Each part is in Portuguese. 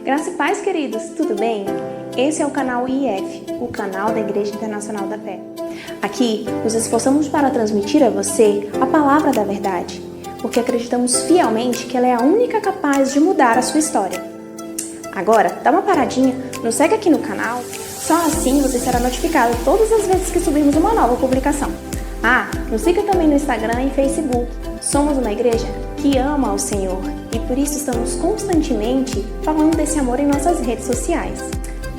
Graça e paz, queridos, tudo bem? Esse é o canal IF, o canal da Igreja Internacional da Fé. Aqui, nos esforçamos para transmitir a você a palavra da verdade, porque acreditamos fielmente que ela é a única capaz de mudar a sua história. Agora, dá uma paradinha, nos segue aqui no canal, só assim você será notificado todas as vezes que subirmos uma nova publicação. Nos siga também no Instagram e Facebook. Somos uma igreja que ama ao Senhor e por isso estamos constantemente falando desse amor em nossas redes sociais.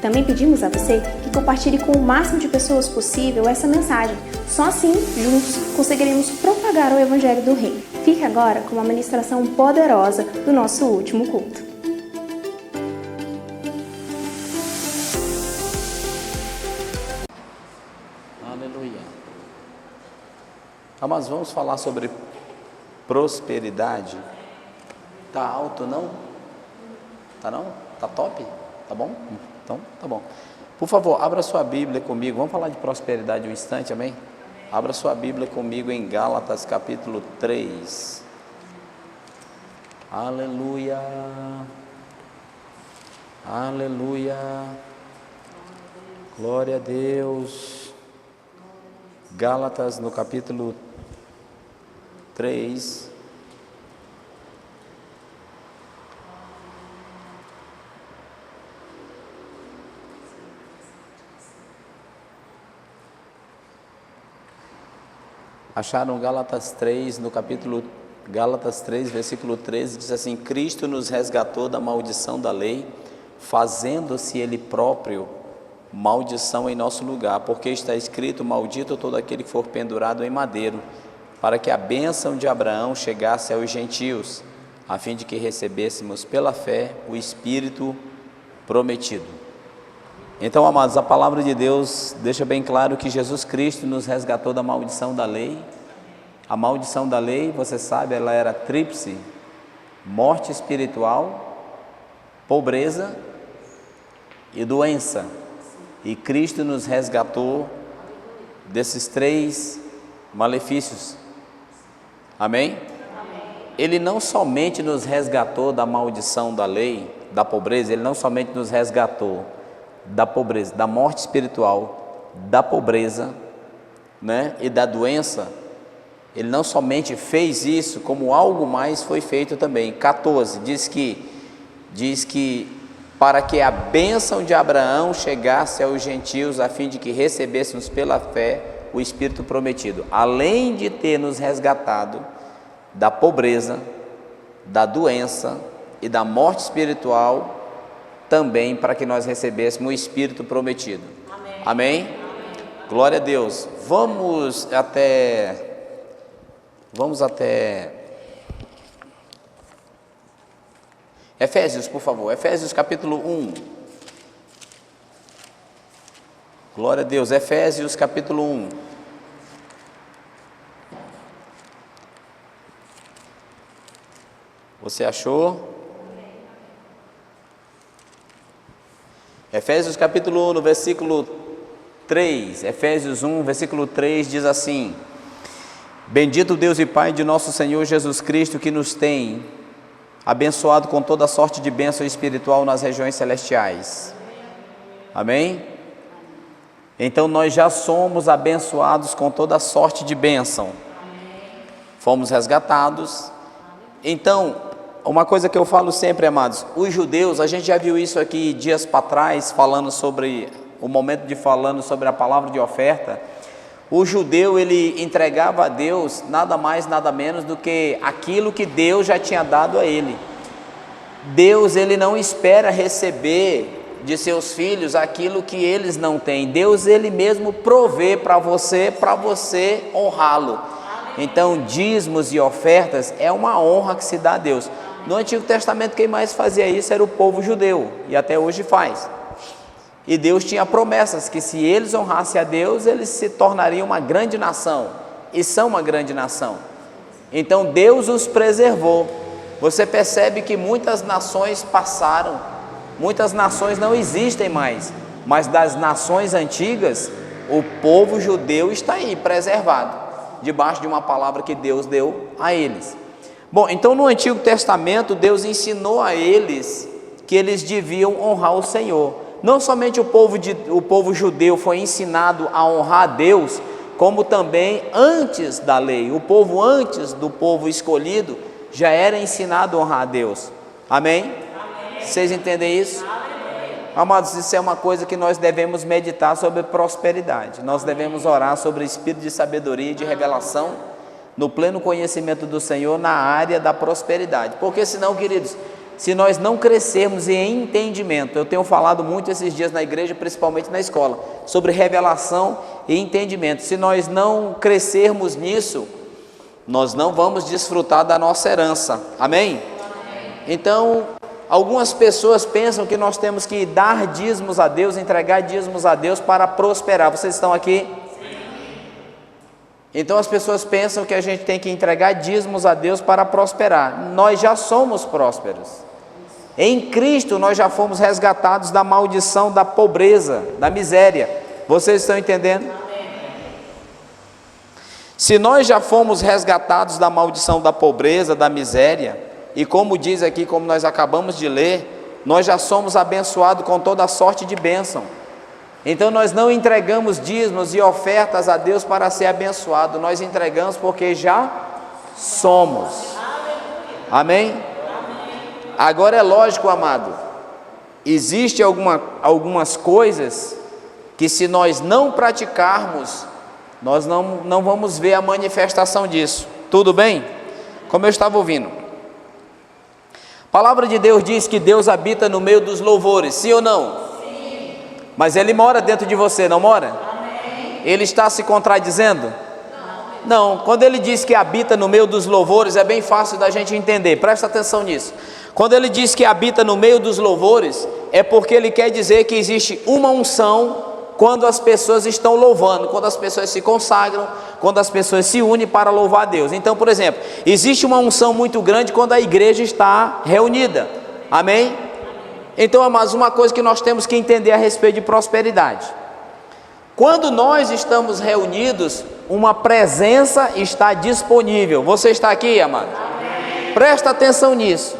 Também pedimos a você que compartilhe com o máximo de pessoas possível essa mensagem. Só assim, juntos, conseguiremos propagar o Evangelho do Rei. Fique agora com uma ministração poderosa do nosso último culto. Aleluia. Mas vamos falar sobre prosperidade. Tá alto, não? Tá não? Tá top? Tá bom? Então, tá bom. Por favor, abra sua Bíblia comigo. Vamos falar de prosperidade um instante, amém? Abra sua Bíblia comigo em Gálatas capítulo 3. Aleluia. Aleluia. Glória a Deus. Gálatas no capítulo 3. Acharam Gálatas 3, no capítulo Gálatas 3, versículo 13, diz assim: Cristo nos resgatou da maldição da lei, fazendo-se Ele próprio maldição em nosso lugar, porque está escrito: maldito todo aquele que for pendurado em madeiro, para que a bênção de Abraão chegasse aos gentios, a fim de que recebêssemos pela fé o Espírito prometido. Então, amados, a palavra de Deus deixa bem claro que Jesus Cristo nos resgatou da maldição da lei. A maldição da lei, você sabe, ela era tríplice: morte espiritual, pobreza e doença. E Cristo nos resgatou desses três malefícios. Amém? Ele não somente nos resgatou da maldição da lei, da pobreza, Ele não somente nos resgatou da pobreza, da morte espiritual, da pobreza, e da doença. Ele não somente fez isso, como algo mais foi feito também. 14, diz que para que a bênção de Abraão chegasse aos gentios, a fim de que recebêssemos pela fé o Espírito prometido. Além de ter nos resgatado da pobreza, da doença e da morte espiritual, também para que nós recebêssemos o Espírito prometido. Amém? Amém? Glória a Deus. Vamos até Efésios, por favor. Efésios capítulo 1. Glória a Deus. Efésios capítulo 1. Você achou? Efésios capítulo 1, no versículo 3. Efésios 1, versículo 3 diz assim: Bendito Deus e Pai de nosso Senhor Jesus Cristo, que nos tem abençoado com toda sorte de bênção espiritual nas regiões celestiais. Amém? Então nós já somos abençoados com toda sorte de bênção. Fomos resgatados. Então, uma coisa que eu falo sempre, amados, os judeus, a gente já viu isso aqui dias para trás, falando sobre falando sobre a palavra de oferta. O judeu, ele entregava a Deus nada mais, nada menos do que aquilo que Deus já tinha dado a ele. Deus, ele não espera receber de seus filhos aquilo que eles não têm. Deus, ele mesmo provê para você honrá-lo. Então, dízimos e ofertas é uma honra que se dá a Deus. No Antigo Testamento, quem mais fazia isso era o povo judeu, e até hoje faz. E Deus tinha promessas que se eles honrassem a Deus, eles se tornariam uma grande nação, e são uma grande nação. Então Deus os preservou. Você percebe que muitas nações passaram, muitas nações não existem mais, mas das nações antigas, o povo judeu está aí, preservado, debaixo de uma palavra que Deus deu a eles. Bom, então no Antigo Testamento, Deus ensinou a eles que eles deviam honrar o Senhor. Não somente o povo judeu foi ensinado a honrar a Deus, como também antes da lei, o povo antes do povo escolhido já era ensinado a honrar a Deus. Amém? Amém. Vocês entendem isso? Amém. Amados, isso é uma coisa que nós devemos meditar sobre prosperidade. Nós devemos orar sobre o espírito de sabedoria e de revelação no pleno conhecimento do Senhor na área da prosperidade. Porque senão, queridos, se nós não crescermos em entendimento, eu tenho falado muito esses dias na igreja, principalmente na escola, sobre revelação e entendimento. Se nós não crescermos nisso, nós não vamos desfrutar da nossa herança. Amém? Então, algumas pessoas pensam que nós temos que dar dízimos a Deus, entregar dízimos a Deus para prosperar. Vocês estão aqui? Então as pessoas pensam que a gente tem que entregar dízimos a Deus para prosperar. Nós já somos prósperos. Em Cristo nós já fomos resgatados da maldição, da pobreza, da miséria. Vocês estão entendendo? Se nós já fomos resgatados da maldição, da pobreza, da miséria, e como diz aqui, como nós acabamos de ler, nós já somos abençoados com toda a sorte de bênção. Então nós não entregamos dízimos e ofertas a Deus para ser abençoado, nós entregamos porque já somos. Amém? Agora é lógico, amado, existe algumas coisas que se nós não praticarmos, nós não vamos ver a manifestação disso. Tudo bem? Como eu estava ouvindo, a palavra de Deus diz que Deus habita no meio dos louvores, sim ou não? Mas Ele mora dentro de você, não mora? Amém. Ele está se contradizendo? Não. Quando Ele diz que habita no meio dos louvores, é bem fácil da gente entender, presta atenção nisso. Quando Ele diz que habita no meio dos louvores, é porque Ele quer dizer que existe uma unção quando as pessoas estão louvando, quando as pessoas se consagram, quando as pessoas se unem para louvar a Deus. Então, por exemplo, existe uma unção muito grande quando a igreja está reunida. Amém? Então, amados, uma coisa que nós temos que entender a respeito de prosperidade: quando nós estamos reunidos, uma presença está disponível. Você está aqui, amado? Amém. Presta atenção nisso.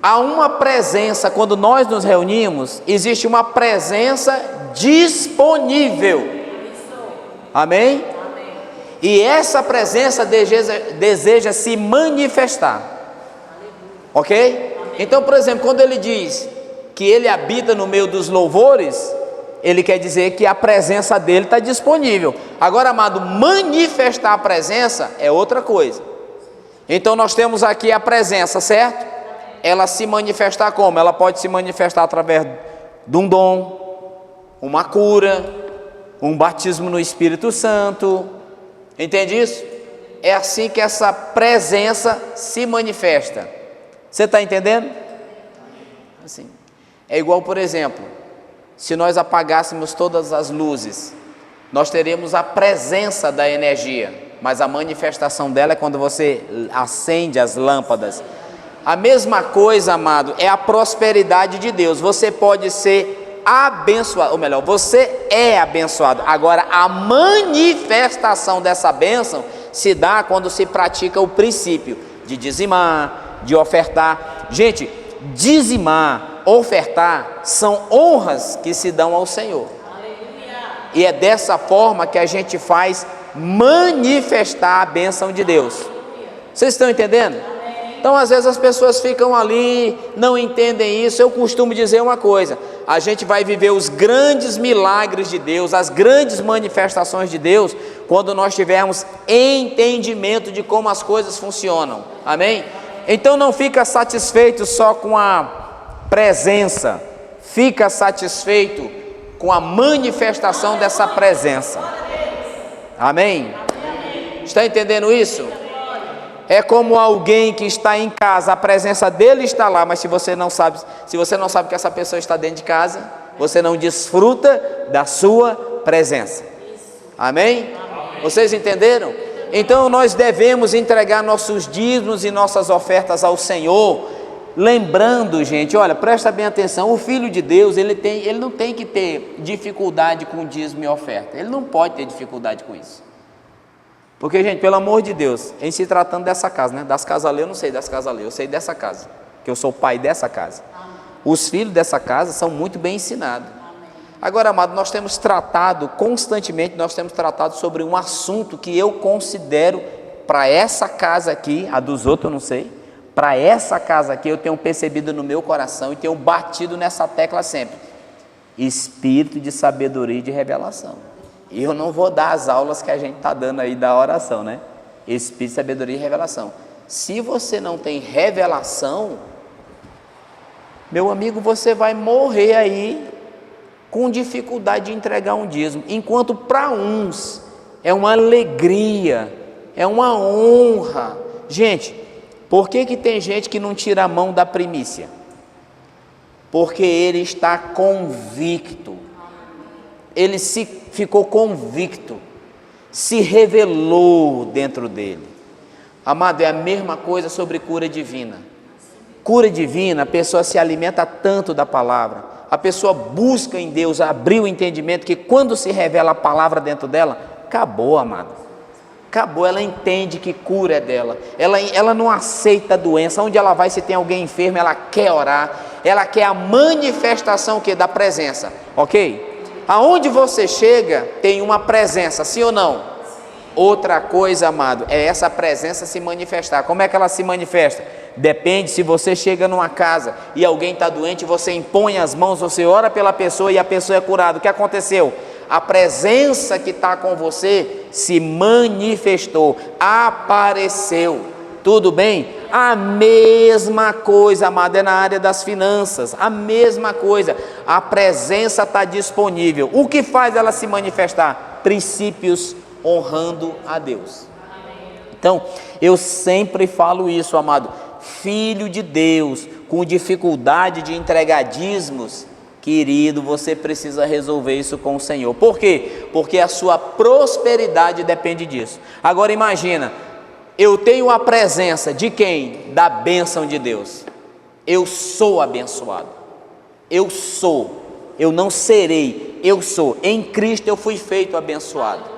Há uma presença, quando nós nos reunimos, existe uma presença disponível. Amém? Amém. E essa presença deseja se manifestar. Ok? Então, por exemplo, quando ele diz que ele habita no meio dos louvores, ele quer dizer que a presença dele está disponível. Agora, amado, manifestar a presença é outra coisa. Então nós temos aqui a presença, certo? Ela se manifestar como? Ela pode se manifestar através de um dom, uma cura, um batismo no Espírito Santo. Entende isso? É assim que essa presença se manifesta. Você está entendendo? Assim. É igual, por exemplo, se nós apagássemos todas as luzes, nós teríamos a presença da energia, mas a manifestação dela é quando você acende as lâmpadas. A mesma coisa, amado, é a prosperidade de Deus. Você pode ser abençoado, ou melhor, você é abençoado. Agora, a manifestação dessa bênção se dá quando se pratica o princípio de dizimar, de ofertar. Gente, dizimar, ofertar são honras que se dão ao Senhor. E é dessa forma que a gente faz manifestar a bênção de Deus. Vocês estão entendendo? Então às vezes as pessoas ficam ali, não entendem isso. Eu costumo dizer uma coisa: a gente vai viver os grandes milagres de Deus, as grandes manifestações de Deus, quando nós tivermos entendimento de como as coisas funcionam. Amém? Então não fica satisfeito só com a presença, fica satisfeito com a manifestação dessa presença. Amém? Está entendendo isso? É como alguém que está em casa, a presença dele está lá, mas se você não sabe que essa pessoa está dentro de casa, você não desfruta da sua presença. Amém? Vocês entenderam? Então nós devemos entregar nossos dízimos e nossas ofertas ao Senhor, lembrando, gente, olha, presta bem atenção, o Filho de Deus, ele não tem que ter dificuldade com dízimo e oferta, ele não pode ter dificuldade com isso, porque, gente, pelo amor de Deus, em se tratando dessa casa, né, das casas ali, eu não sei das casas ali, eu sei dessa casa, que eu sou o pai dessa casa. Os filhos dessa casa são muito bem ensinados. Agora, amado, nós temos tratado constantemente, nós temos tratado sobre um assunto que eu considero, para essa casa aqui, a dos outros eu não sei, para essa casa aqui eu tenho percebido no meu coração e tenho batido nessa tecla sempre: espírito de sabedoria e de revelação. E eu não vou dar as aulas que a gente está dando aí da oração, né? Espírito de sabedoria e revelação. Se você não tem revelação, meu amigo, você vai morrer aí com dificuldade de entregar um dízimo. Enquanto para uns é uma alegria, é uma honra. Gente, por que tem gente que não tira a mão da primícia? Porque ele está convicto. Ele ficou convicto, se revelou dentro dele. Amado, é a mesma coisa sobre cura divina. Cura divina, a pessoa se alimenta tanto da palavra, a pessoa busca em Deus abrir o entendimento que quando se revela a palavra dentro dela, acabou, amado. Acabou, ela entende que cura é dela. Ela não aceita a doença. Onde ela vai, se tem alguém enfermo, ela quer orar. Ela quer a manifestação da presença, ok? Aonde você chega, tem uma presença, sim ou não? Outra coisa, amado, é essa presença se manifestar. Como é que ela se manifesta? Depende. Se você chega numa casa e alguém está doente, você impõe as mãos, você ora pela pessoa e a pessoa é curada. O que aconteceu? A presença que está com você se manifestou, apareceu. Tudo bem? A mesma coisa, amado, é na área das finanças. A mesma coisa. A presença está disponível. O que faz ela se manifestar? Princípios honrando a Deus. Então, eu sempre falo isso, amado. Filho de Deus, com dificuldade de entregar dízimos, querido, você precisa resolver isso com o Senhor. Por quê? Porque a sua prosperidade depende disso. Agora imagina, eu tenho a presença de quem? Da bênção de Deus. Eu sou abençoado. Eu sou. Eu não serei. Eu sou. Em Cristo eu fui feito abençoado.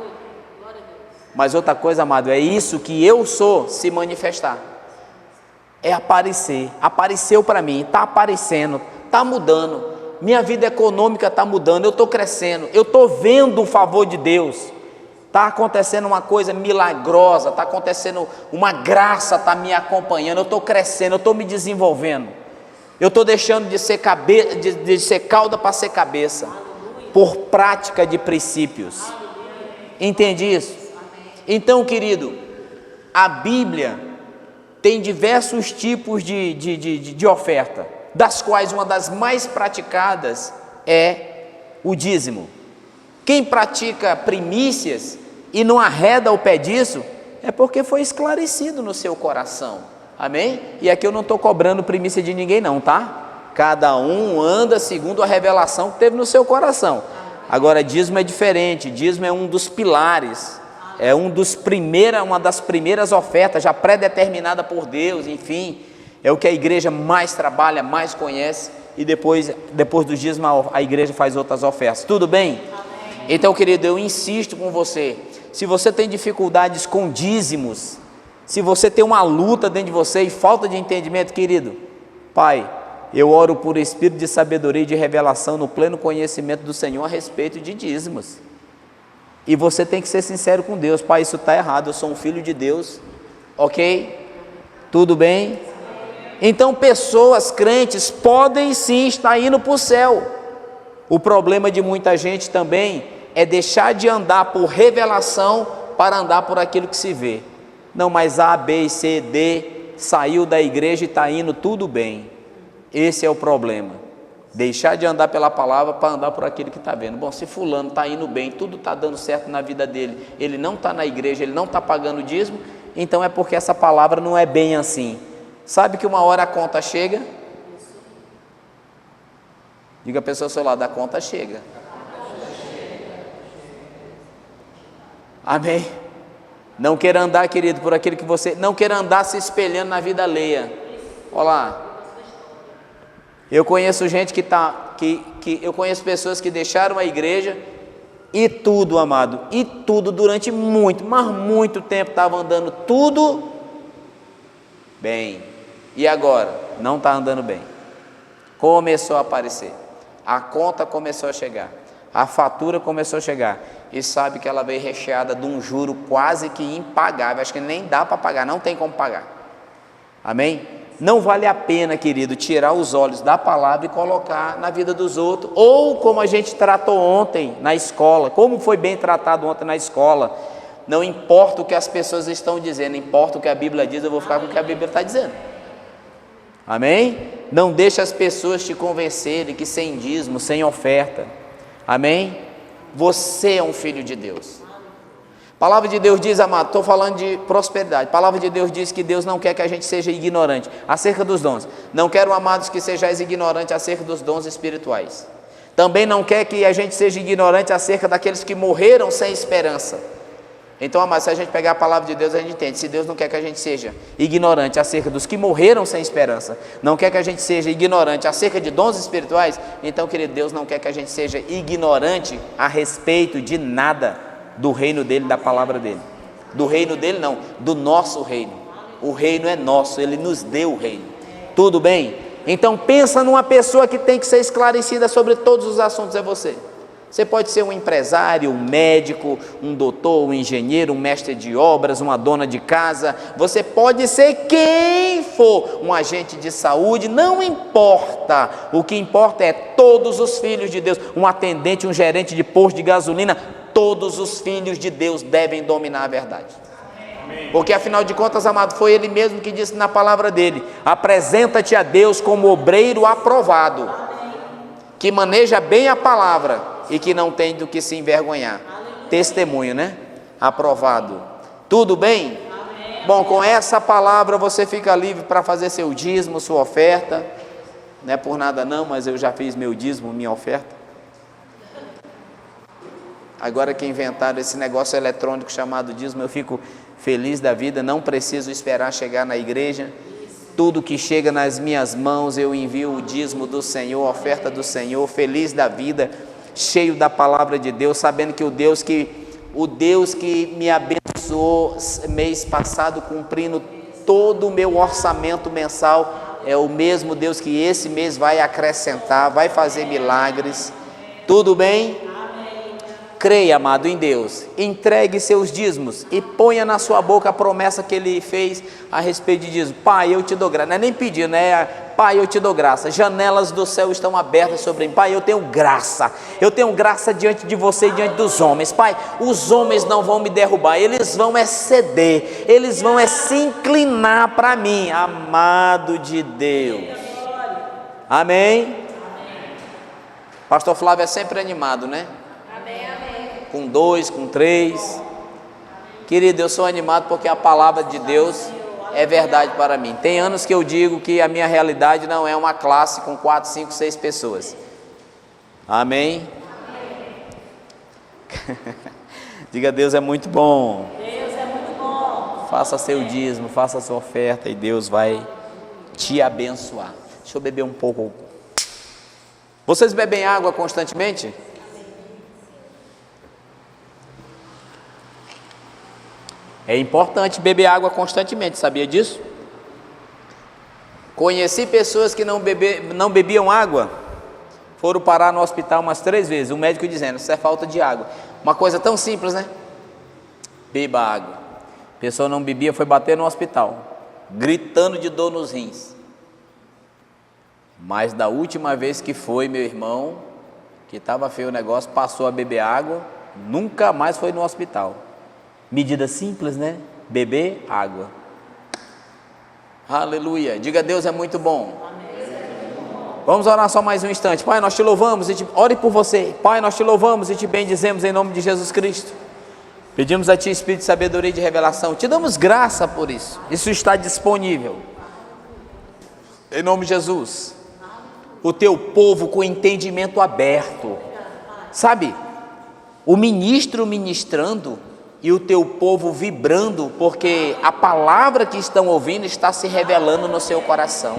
Mas outra coisa, amado, é isso que eu sou se manifestar. É aparecer. Apareceu para mim, está aparecendo, está mudando. Minha vida econômica está mudando, eu estou crescendo, eu estou vendo o favor de Deus. Está acontecendo uma coisa milagrosa, está acontecendo uma graça, está me acompanhando, eu estou crescendo, eu estou me desenvolvendo. Eu estou deixando de ser cauda para ser cabeça, por prática de princípios. Entende isso? Então, querido, a Bíblia tem diversos tipos de oferta, das quais uma das mais praticadas é o dízimo. Quem pratica primícias e não arreda o pé disso, é porque foi esclarecido no seu coração, amém? E aqui eu não estou cobrando primícia de ninguém não, tá? Cada um anda segundo a revelação que teve no seu coração. Agora, dízimo é diferente, dízimo é um dos pilares, é uma das primeiras ofertas, já pré-determinada por Deus, enfim, é o que a igreja mais trabalha, mais conhece, e depois do dízimo a igreja faz outras ofertas, tudo bem? Então, querido, eu insisto com você, se você tem dificuldades com dízimos, se você tem uma luta dentro de você e falta de entendimento, querido, Pai, eu oro por espírito de sabedoria e de revelação no pleno conhecimento do Senhor a respeito de dízimos. E você tem que ser sincero com Deus, Pai, isso está errado, eu sou um filho de Deus, ok? Tudo bem? Então, pessoas crentes podem sim estar indo para o céu. O problema de muita gente também é deixar de andar por revelação para andar por aquilo que se vê. Não, mas A, B, C, D saiu da igreja e está indo tudo bem. Esse é o problema. Deixar de andar pela palavra para andar por aquilo que está vendo. Bom, se fulano está indo bem, tudo está dando certo na vida dele, ele não está na igreja, ele não está pagando dízimo, então é porque essa palavra não é bem assim. Sabe que uma hora a conta chega? Diga a pessoa ao seu lado, a conta chega. Amém? Não queira andar, querido, por aquilo que você... Não queira andar se espelhando na vida alheia. Olha lá. Eu conheço gente eu conheço pessoas que deixaram a igreja e tudo, amado, e tudo durante muito tempo estava andando tudo bem. E agora? não está andando bem. Começou a aparecer, a conta começou a chegar, a fatura começou a chegar, e sabe que ela veio recheada de um juro quase que impagável, acho que nem dá para pagar, não tem como pagar. Amém? Não vale a pena, querido, tirar os olhos da palavra e colocar na vida dos outros, ou como a gente tratou ontem na escola, como foi bem tratado ontem na escola. Não importa o que as pessoas estão dizendo, importa o que a Bíblia diz, eu vou ficar com o que a Bíblia está dizendo. Amém? Não deixe as pessoas te convencerem que sem dízimo, sem oferta, amém? Você é um filho de Deus. A palavra de Deus diz, amado, estou falando de prosperidade. A palavra de Deus diz que Deus não quer que a gente seja ignorante acerca dos dons. Não quero, amados, que sejais ignorantes acerca dos dons espirituais. Também não quer que a gente seja ignorante acerca daqueles que morreram sem esperança. Então, amados, se a gente pegar a palavra de Deus, a gente entende. Se Deus não quer que a gente seja ignorante acerca dos que morreram sem esperança, não quer que a gente seja ignorante acerca de dons espirituais, então, querido, Deus não quer que a gente seja ignorante a respeito de nada do reino dele, da palavra dele. Do reino dele não, do nosso reino. O reino é nosso, ele nos deu o reino. Tudo bem? Então pensa numa pessoa que tem que ser esclarecida sobre todos os assuntos, é você. Você pode ser um empresário, um médico, um doutor, um engenheiro, um mestre de obras, uma dona de casa. Você pode ser quem for, um agente de saúde, não importa. O que importa é todos os filhos de Deus, um atendente, um gerente de posto de gasolina. Todos os filhos de Deus devem dominar a verdade. Porque afinal de contas, amado, foi ele mesmo que disse na palavra dele: apresenta-te a Deus como obreiro aprovado, que maneja bem a palavra e que não tem do que se envergonhar. Testemunho, né? Aprovado. Tudo bem? Bom, com essa palavra você fica livre para fazer seu dízimo, sua oferta. Não é por nada não, mas eu já fiz meu dízimo, minha oferta. Agora que inventaram esse negócio eletrônico chamado dízimo, eu fico feliz da vida, não preciso esperar chegar na igreja. Tudo que chega nas minhas mãos, eu envio o dízimo do Senhor, a oferta do Senhor, feliz da vida, cheio da palavra de Deus, sabendo que o Deus que me abençoou mês passado, cumprindo todo o meu orçamento mensal, é o mesmo Deus que esse mês vai acrescentar, vai fazer milagres. Tudo bem? Creia, amado, em Deus, entregue seus dízimos e ponha na sua boca a promessa que Ele fez a respeito de dízimo. Pai, eu te dou graça, não é nem pedir, né? Pai, eu te dou graça, janelas do céu estão abertas sobre mim. Pai, eu tenho graça diante de você e diante dos homens. Pai, os homens não vão me derrubar, eles vão ceder, eles vão se inclinar para mim, amado de Deus. Amém? Pastor Flávio é sempre animado, né? Com 2, com 3, querido, eu sou animado porque a palavra de Deus é verdade para mim. Tem anos que eu digo que a minha realidade não é uma classe com 4, 5, 6 pessoas. Amém? Diga, Deus é muito bom. Deus é muito bom. Faça seu dízimo, faça a sua oferta e Deus vai te abençoar. Deixa eu beber um pouco. Vocês bebem água constantemente? É importante beber água constantemente, sabia disso? Conheci pessoas que não bebiam água, foram parar no hospital umas 3 vezes, o médico dizendo, isso é falta de água. Uma coisa tão simples, né? Beba água. A pessoa não bebia, foi bater no hospital, gritando de dor nos rins. Mas da última vez que foi, meu irmão, que estava feio o negócio, passou a beber água, nunca mais foi no hospital. Medida simples, né? Beber água. Aleluia. Diga, Deus é muito bom. Vamos orar só mais um instante. Pai, nós te louvamos e ore por você. Pai, nós te louvamos e te bendizemos em nome de Jesus Cristo. Pedimos a ti, Espírito de sabedoria e de revelação. Te damos graça por isso. Isso está disponível. Em nome de Jesus. O teu povo com entendimento aberto. Sabe? O ministro ministrando e o teu povo vibrando, porque a palavra que estão ouvindo está se revelando no seu coração.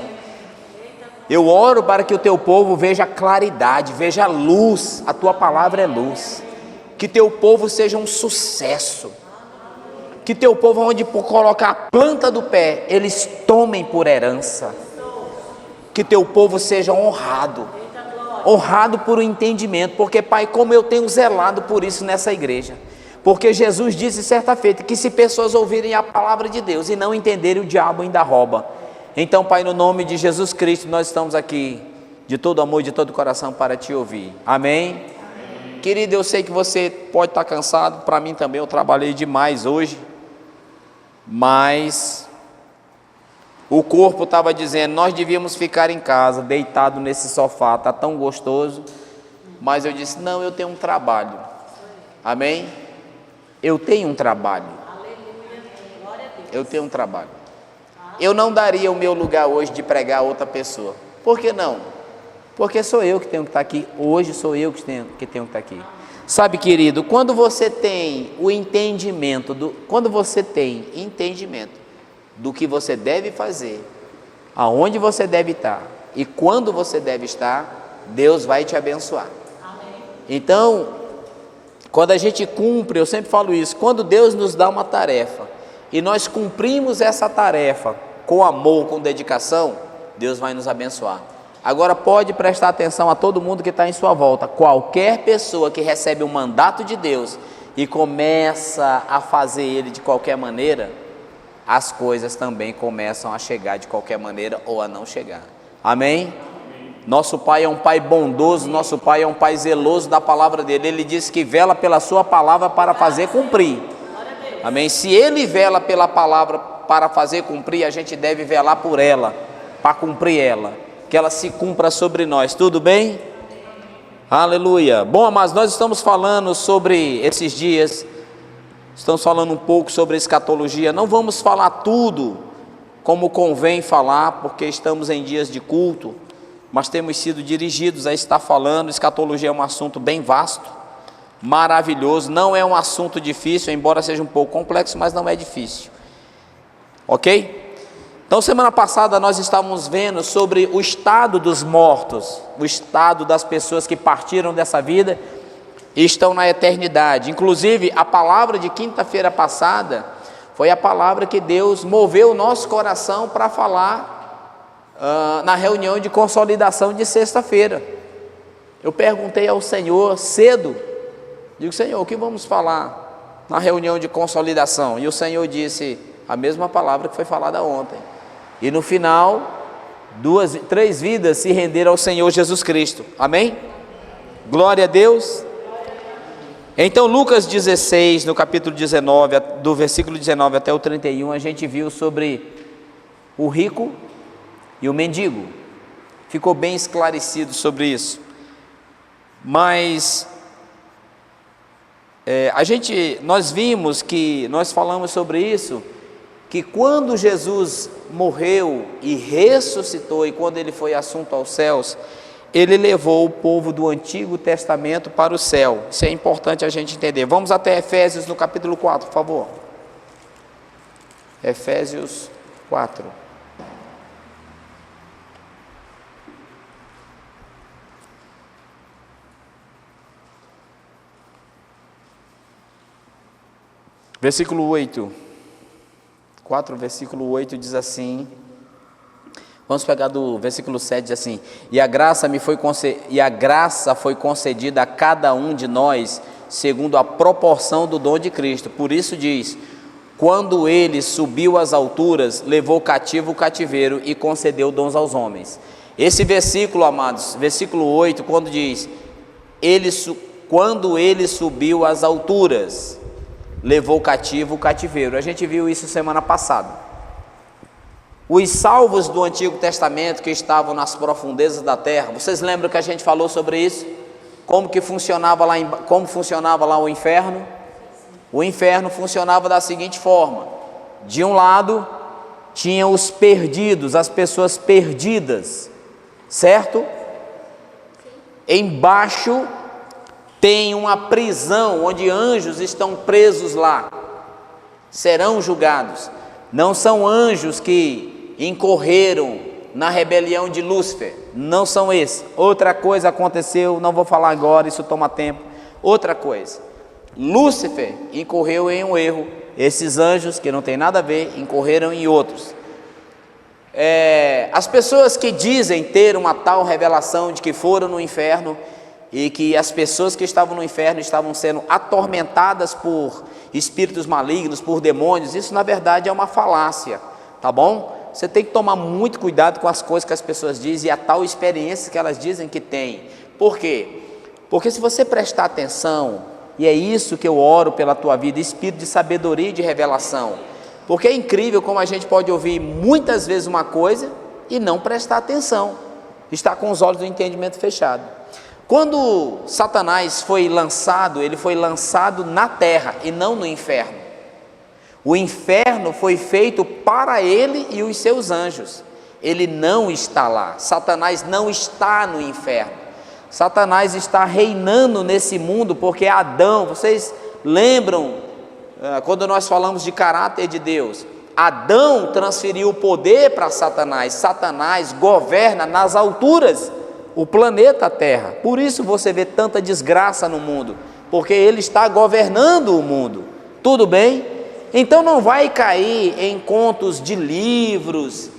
Eu oro para que o teu povo veja claridade, veja luz. A tua palavra é luz. Que teu povo seja um sucesso. Que teu povo, onde por colocar a planta do pé, eles tomem por herança. que teu povo seja honrado. Honrado por um entendimento, porque Pai, como eu tenho zelado por isso nessa igreja, porque Jesus disse certa feita, que se pessoas ouvirem a palavra de Deus e não entenderem, o diabo ainda rouba. Então Pai, no nome de Jesus Cristo, nós estamos aqui, de todo amor e de todo coração, para te ouvir, amém? Querido, eu sei que você pode estar cansado, para mim também, eu trabalhei demais hoje, mas o corpo estava dizendo, nós devíamos ficar em casa, deitado nesse sofá, está tão gostoso, mas eu disse, não, eu tenho um trabalho, amém? Eu tenho um trabalho, eu tenho um trabalho, eu não daria o meu lugar hoje de pregar a outra pessoa, por que não? Porque sou eu que tenho que estar aqui, hoje sou eu que tenho que estar aqui. Sabe, querido, quando você tem o entendimento, quando você tem entendimento do que você deve fazer, aonde você deve estar e quando você deve estar, Deus vai te abençoar. Amém. Então, quando a gente cumpre, eu sempre falo isso, quando Deus nos dá uma tarefa e nós cumprimos essa tarefa com amor, com dedicação, Deus vai nos abençoar. Agora pode prestar atenção a todo mundo que está em sua volta, qualquer pessoa que recebe um mandato de Deus e começa a fazer ele de qualquer maneira, as coisas também começam a chegar de qualquer maneira ou a não chegar, amém? Nosso Pai é um Pai bondoso, nosso Pai é um Pai zeloso da palavra dele, ele disse que vela pela sua palavra para fazer cumprir, amém? Se ele vela pela palavra para fazer cumprir, a gente deve velar por ela, para cumprir ela, que ela se cumpra sobre nós, tudo bem? Aleluia. Bom, amados, nós estamos falando sobre esses dias, estamos falando um pouco sobre escatologia, não vamos falar tudo como convém falar, porque estamos em dias de culto, mas temos sido dirigidos a estar falando. Escatologia é um assunto bem vasto, maravilhoso, não é um assunto difícil, embora seja um pouco complexo, mas não é difícil, ok? Então, semana passada nós estávamos vendo sobre o estado dos mortos, o estado das pessoas que partiram dessa vida e estão na eternidade. Inclusive, a palavra de quinta-feira passada foi a palavra que Deus moveu o nosso coração para falar na reunião de consolidação de sexta-feira. Eu perguntei ao Senhor cedo, digo, Senhor, o que vamos falar na reunião de consolidação? E o Senhor disse a mesma palavra que foi falada ontem. E no final, 3 vidas se renderam ao Senhor Jesus Cristo, amém? Glória a Deus. Então, Lucas 16, no capítulo 19, do versículo 19 até o 31, a gente viu sobre o rico e o mendigo, ficou bem esclarecido sobre isso, mas nós falamos sobre isso, que quando Jesus morreu e ressuscitou, e quando ele foi assunto aos céus, ele levou o povo do Antigo Testamento para o céu. Isso é importante a gente entender. Vamos até Efésios no capítulo 4, por favor. Efésios 4. Versículo 8. 4, versículo 8 diz assim, vamos pegar do versículo 7, diz assim, e a graça foi concedida a cada um de nós, segundo a proporção do dom de Cristo. Por isso diz, quando ele subiu às alturas, levou cativo o cativeiro e concedeu dons aos homens. Esse versículo, amados, versículo 8, quando diz, quando ele subiu às alturas, levou cativo o cativeiro. A gente viu isso semana passada. Os salvos do Antigo Testamento que estavam nas profundezas da terra, vocês lembram que a gente falou sobre isso? Como funcionava lá o inferno? O inferno funcionava da seguinte forma: de um lado tinha os perdidos, as pessoas perdidas, certo? Embaixo tem uma prisão onde anjos estão presos lá, serão julgados. Não são anjos que incorreram na rebelião de Lúcifer, não são esses. Outra coisa aconteceu, não vou falar agora, isso toma tempo. Outra coisa, Lúcifer incorreu em um erro, esses anjos que não tem nada a ver, incorreram em outros. As pessoas que dizem ter uma tal revelação de que foram no inferno e que as pessoas que estavam no inferno estavam sendo atormentadas por espíritos malignos, por demônios, isso na verdade é uma falácia, tá bom? Você tem que tomar muito cuidado com as coisas que as pessoas dizem e a tal experiência que elas dizem que têm. Por quê? Porque se você prestar atenção, e é isso que eu oro pela tua vida, espírito de sabedoria e de revelação, porque é incrível como a gente pode ouvir muitas vezes uma coisa e não prestar atenção, está com os olhos do entendimento fechado. Quando Satanás foi lançado, ele foi lançado na terra e não no inferno. O inferno foi feito para ele e os seus anjos. Ele não está lá. Satanás não está no inferno. Satanás está reinando nesse mundo porque Adão, vocês lembram quando nós falamos de caráter de Deus? Adão transferiu o poder para Satanás. Satanás governa nas alturas o planeta Terra. Por isso você vê tanta desgraça no mundo, porque ele está governando o mundo. Tudo bem? Então não vai cair em contos de livros,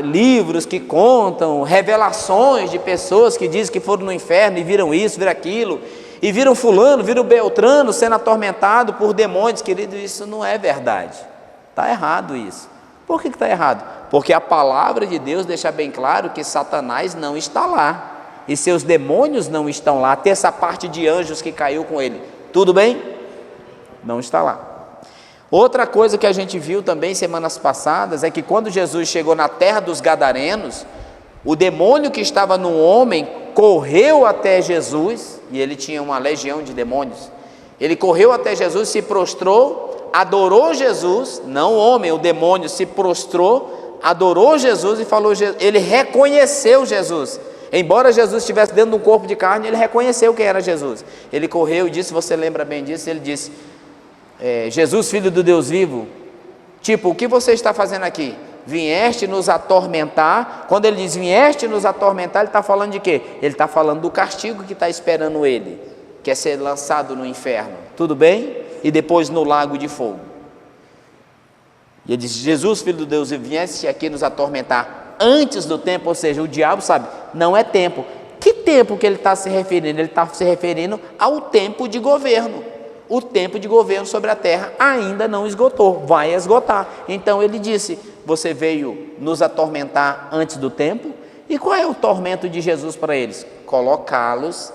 livros que contam revelações de pessoas que dizem que foram no inferno e viram isso, viram aquilo, e viram fulano, viram Beltrano sendo atormentado por demônios. Querido, isso não é verdade, está errado isso. Por que está errado? Porque a palavra de Deus deixa bem claro que Satanás não está lá, e seus demônios não estão lá, até essa parte de anjos que caiu com ele, tudo bem? Não está lá. Outra coisa que a gente viu também semanas passadas é que quando Jesus chegou na terra dos Gadarenos, o demônio que estava no homem correu até Jesus, e ele tinha uma legião de demônios. Ele correu até Jesus, se prostrou, adorou Jesus, não o homem, o demônio se prostrou, adorou Jesus e falou, ele reconheceu Jesus. Embora Jesus estivesse dentro de um corpo de carne, ele reconheceu quem era Jesus. Ele correu e disse, você lembra bem disso, ele disse, Jesus, filho do Deus vivo, tipo, o que você está fazendo aqui? Vieste nos atormentar. Quando ele diz vieste nos atormentar, ele está falando de quê? Ele está falando do castigo que está esperando ele, que é ser lançado no inferno, tudo bem? E depois no lago de fogo. E ele diz, Jesus, filho do Deus vivo, vieste aqui nos atormentar antes do tempo, ou seja, o diabo sabe, não é tempo. Que tempo que ele está se referindo? Ele está se referindo ao tempo de governo. O tempo de governo sobre a terra ainda não esgotou, vai esgotar. Então ele disse, você veio nos atormentar antes do tempo? E qual é o tormento de Jesus para eles? Colocá-los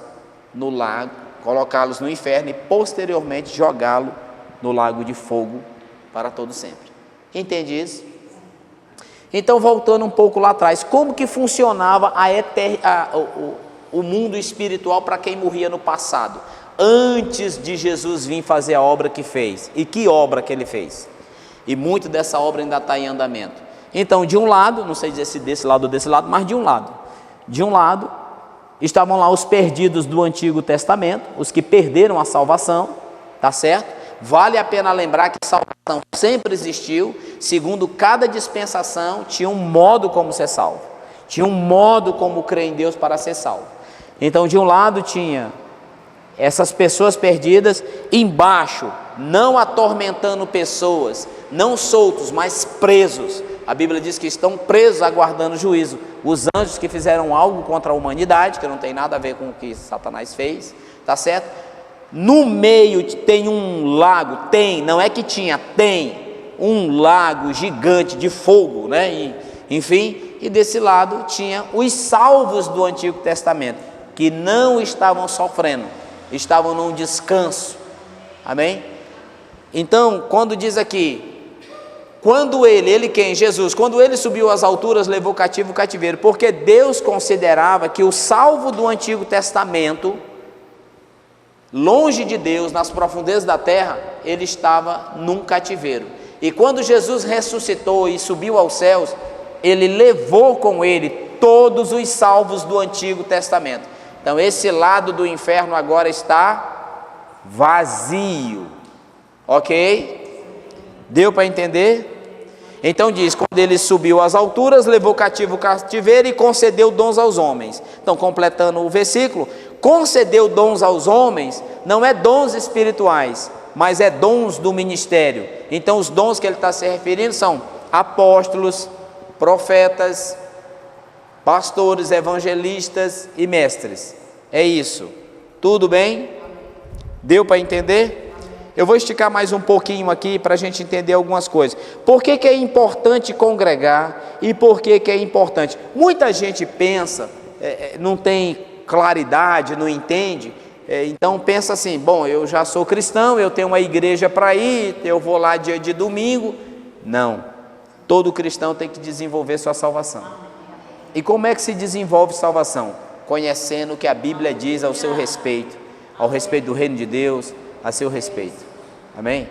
no lago, colocá-los no inferno e posteriormente jogá-lo no lago de fogo para todo sempre. Entende isso? Então, voltando um pouco lá atrás, como que funcionava o mundo espiritual para quem morria no passado? Antes de Jesus vir fazer a obra que fez. E que obra que ele fez? E muito dessa obra ainda está em andamento. Então, de um lado, não sei dizer se desse lado ou desse lado, mas de um lado, estavam lá os perdidos do Antigo Testamento, os que perderam a salvação, tá certo? Vale a pena lembrar que a salvação sempre existiu, segundo cada dispensação, tinha um modo como ser salvo, tinha um modo como crer em Deus para ser salvo. Então, de um lado tinha essas pessoas perdidas, embaixo, não atormentando pessoas, não soltos, mas presos. A Bíblia diz que estão presos aguardando juízo. Os anjos que fizeram algo contra a humanidade, que não tem nada a ver com o que Satanás fez, tá certo? No meio tem um lago, não é que tinha, tem um lago gigante de fogo, né? Enfim, e desse lado tinha os salvos do Antigo Testamento, que não estavam sofrendo, estavam num descanso, amém? Então, quando diz aqui, quando ele quem? Jesus, quando ele subiu às alturas, levou cativo o cativeiro, porque Deus considerava que o salvo do Antigo Testamento, longe de Deus, nas profundezas da terra, ele estava num cativeiro, e quando Jesus ressuscitou e subiu aos céus, ele levou com ele todos os salvos do Antigo Testamento. Então esse lado do inferno agora está vazio, ok? Deu para entender? Então diz, quando ele subiu às alturas, levou cativo o cativeiro e concedeu dons aos homens. Então, completando o versículo, concedeu dons aos homens, não é dons espirituais, mas é dons do ministério. Então os dons que ele está se referindo são apóstolos, profetas, pastores, evangelistas e mestres. É isso. Tudo bem? Deu para entender? Eu vou esticar mais um pouquinho aqui para a gente entender algumas coisas. Por que é importante congregar e por que é importante? Muita gente pensa, não tem claridade, não entende, então pensa assim, bom, eu já sou cristão, eu tenho uma igreja para ir, eu vou lá dia de domingo. Não, todo cristão tem que desenvolver sua salvação. E como é que se desenvolve salvação? Conhecendo o que a Bíblia diz ao seu respeito, ao respeito do reino de Deus, a seu respeito. Amém?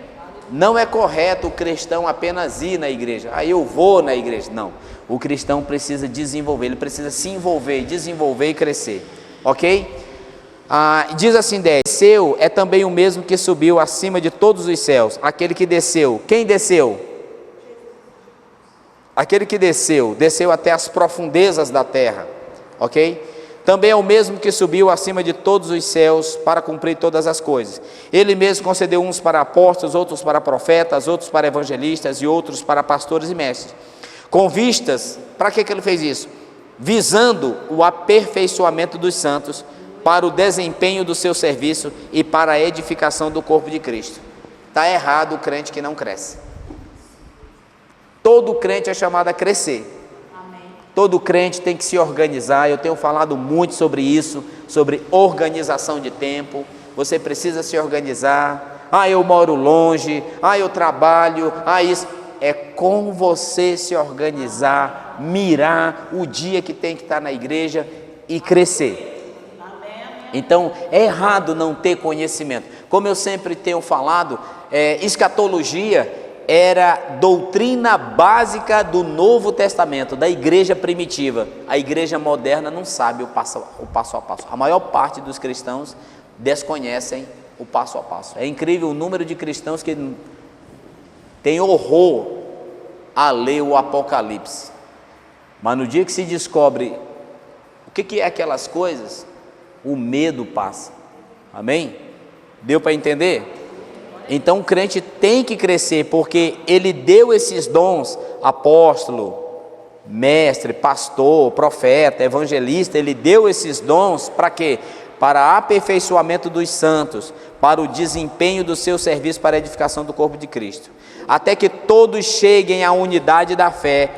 Não é correto o cristão apenas ir na igreja. Eu vou na igreja. Não, o cristão precisa desenvolver, ele precisa se envolver, desenvolver e crescer. Ok? Diz assim 10, desceu é também o mesmo que subiu acima de todos os céus, aquele que desceu. Quem desceu? Aquele que desceu até as profundezas da terra, ok? Também é o mesmo que subiu acima de todos os céus para cumprir todas as coisas. Ele mesmo concedeu uns para apóstolos, outros para profetas, outros para evangelistas e outros para pastores e mestres. Com vistas, para que ele fez isso? Visando o aperfeiçoamento dos santos, para o desempenho do seu serviço e para a edificação do corpo de Cristo. Está errado o crente que não cresce. Todo crente é chamado a crescer. Amém. Todo crente tem que se organizar. Eu tenho falado muito sobre isso, sobre organização de tempo. Você precisa se organizar. Eu moro longe. Eu trabalho. Isso. É com você se organizar, mirar o dia que tem que estar na igreja e crescer. Amém. Então, é errado não ter conhecimento. Como eu sempre tenho falado, escatologia era doutrina básica do Novo Testamento, da igreja primitiva. A igreja moderna não sabe o passo a passo. A maior parte dos cristãos desconhecem o passo a passo. É incrível o número de cristãos que tem horror a ler o Apocalipse. Mas no dia que se descobre o que é aquelas coisas, o medo passa. Amém? Deu para entender? Então o crente tem que crescer, porque ele deu esses dons, apóstolo, mestre, pastor, profeta, evangelista, ele deu esses dons para quê? Para aperfeiçoamento dos santos, para o desempenho do seu serviço para a edificação do corpo de Cristo, até que todos cheguem à unidade da fé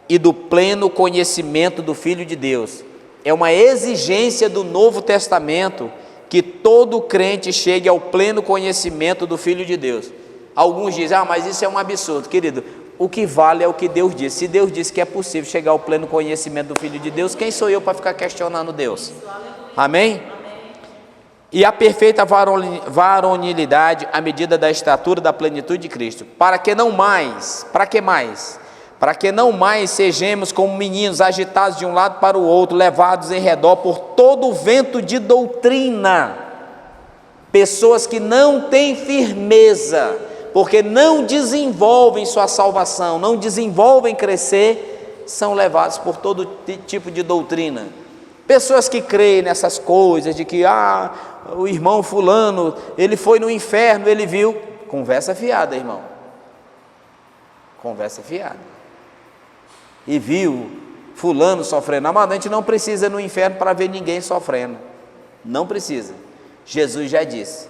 e do pleno conhecimento do Filho de Deus. É uma exigência do Novo Testamento que todo crente chegue ao pleno conhecimento do Filho de Deus. Alguns dizem, mas isso é um absurdo. Querido, o que vale é o que Deus diz. Se Deus disse que é possível chegar ao pleno conhecimento do Filho de Deus, quem sou eu para ficar questionando Deus? Amém? E a perfeita varonilidade à medida da estatura da plenitude de Cristo, para que não mais sejamos como meninos agitados de um lado para o outro, levados em redor por todo o vento de doutrina. Pessoas que não têm firmeza, porque não desenvolvem sua salvação, não desenvolvem crescer, são levados por todo tipo de doutrina. Pessoas que creem nessas coisas, de que o irmão fulano, ele foi no inferno, ele viu. Conversa fiada, irmão. Conversa fiada. E viu fulano sofrendo. Mas a gente não precisa ir no inferno para ver ninguém sofrendo. Não precisa. Jesus já disse.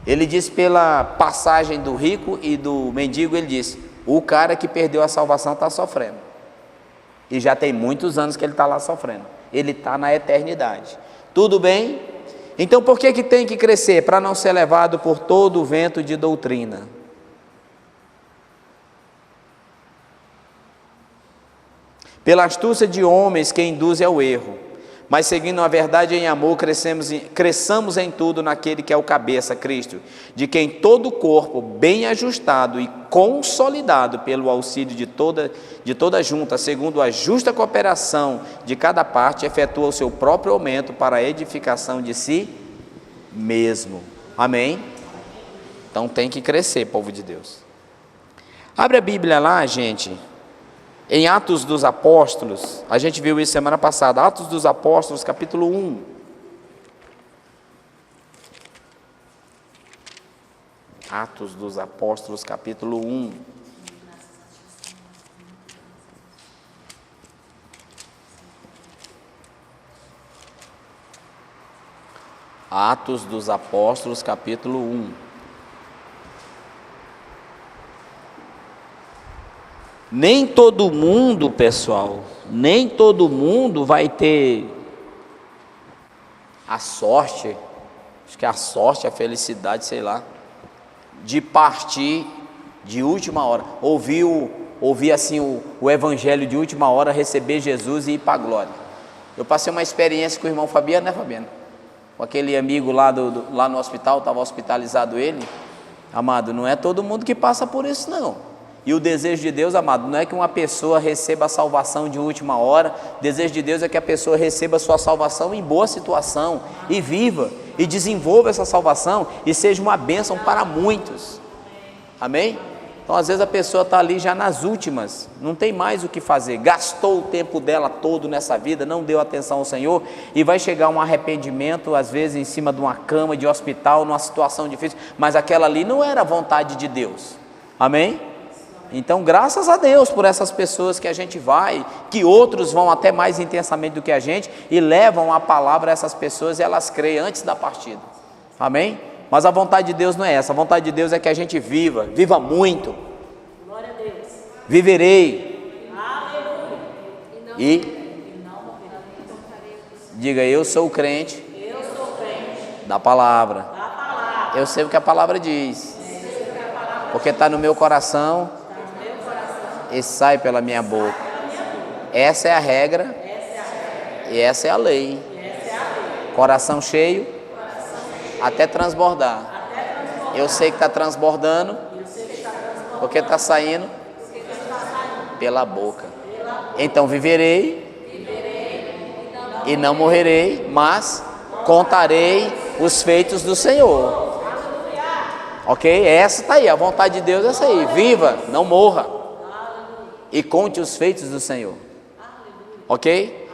Ele disse pela passagem do rico e do mendigo, ele disse, o cara que perdeu a salvação está sofrendo. E já tem muitos anos que ele está lá sofrendo. Ele está na eternidade. Tudo bem? Então por que tem que crescer? Para não ser levado por todo o vento de doutrina. Pela astúcia de homens que induzem ao erro, mas seguindo a verdade em amor, cresçamos em tudo naquele que é o cabeça, Cristo, de quem todo o corpo, bem ajustado e consolidado pelo auxílio de toda junta, segundo a justa cooperação de cada parte, efetua o seu próprio aumento para a edificação de si mesmo. Amém? Então tem que crescer, povo de Deus. Abre a Bíblia lá, gente. Em Atos dos Apóstolos, a gente viu isso semana passada, Atos dos Apóstolos, capítulo 1. Atos dos Apóstolos, capítulo 1. Atos dos Apóstolos, capítulo 1. Nem todo mundo, pessoal, nem todo mundo vai ter a sorte, acho que a sorte, a felicidade, sei lá, de partir de última hora, ouvir assim o evangelho de última hora, receber Jesus e ir para a glória. Eu passei uma experiência com o irmão Fabiano, né, Fabiano? Com aquele amigo lá no hospital, estava hospitalizado ele. Amado, não é todo mundo que passa por isso, não. E o desejo de Deus, amado, não é que uma pessoa receba a salvação de última hora. O desejo de Deus é que a pessoa receba a sua salvação em boa situação e viva e desenvolva essa salvação e seja uma bênção para muitos. Amém? Então às vezes a pessoa está ali já nas últimas, não tem mais o que fazer, gastou o tempo dela todo nessa vida, não deu atenção ao Senhor, e vai chegar um arrependimento, às vezes em cima de uma cama de hospital, numa situação difícil, mas aquela ali não era a vontade de Deus. Amém? Então graças a Deus por essas pessoas que a gente vai, que outros vão até mais intensamente do que a gente, e levam a palavra a essas pessoas e elas creem antes da partida. Amém? Mas a vontade de Deus não é essa, a vontade de Deus é que a gente viva muito. Glória a Deus. Viverei. Aleluia. E diga, eu sou crente da palavra. Eu sei o que a palavra diz, porque está no meu coração e sai pela minha boca. Essa é a regra e essa é a lei. Coração cheio até transbordar. Eu sei que está transbordando, porque está saindo pela boca. Então viverei e não morrerei, mas contarei os feitos do Senhor. Ok? Essa está aí, a vontade de Deus é essa aí. Viva, não morra, e conte os feitos do Senhor. Ok?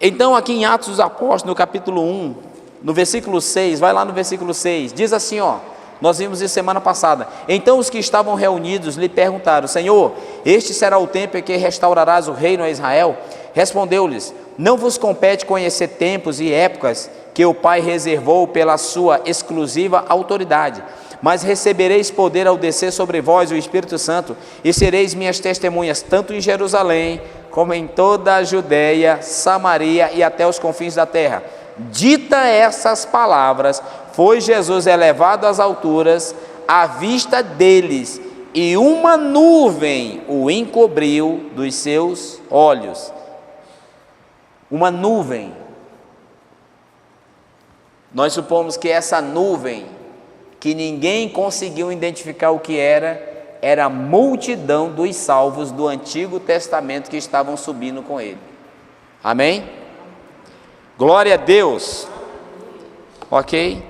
Então aqui em Atos dos Apóstolos, no capítulo 1, no versículo 6, vai lá no versículo 6, diz assim, ó, nós vimos isso semana passada. Então os que estavam reunidos lhe perguntaram: Senhor, este será o tempo em que restaurarás o reino a Israel? Respondeu-lhes: não vos compete conhecer tempos e épocas que o Pai reservou pela sua exclusiva autoridade, mas recebereis poder ao descer sobre vós o Espírito Santo, e sereis minhas testemunhas tanto em Jerusalém, como em toda a Judeia, Samaria e até os confins da terra. Dita essas palavras, foi Jesus elevado às alturas à vista deles, e uma nuvem o encobriu dos seus olhos. Uma nuvem. Nós supomos que essa nuvem, que ninguém conseguiu identificar o que era a multidão dos salvos do Antigo Testamento que estavam subindo com ele. Amém? Glória a Deus. Ok?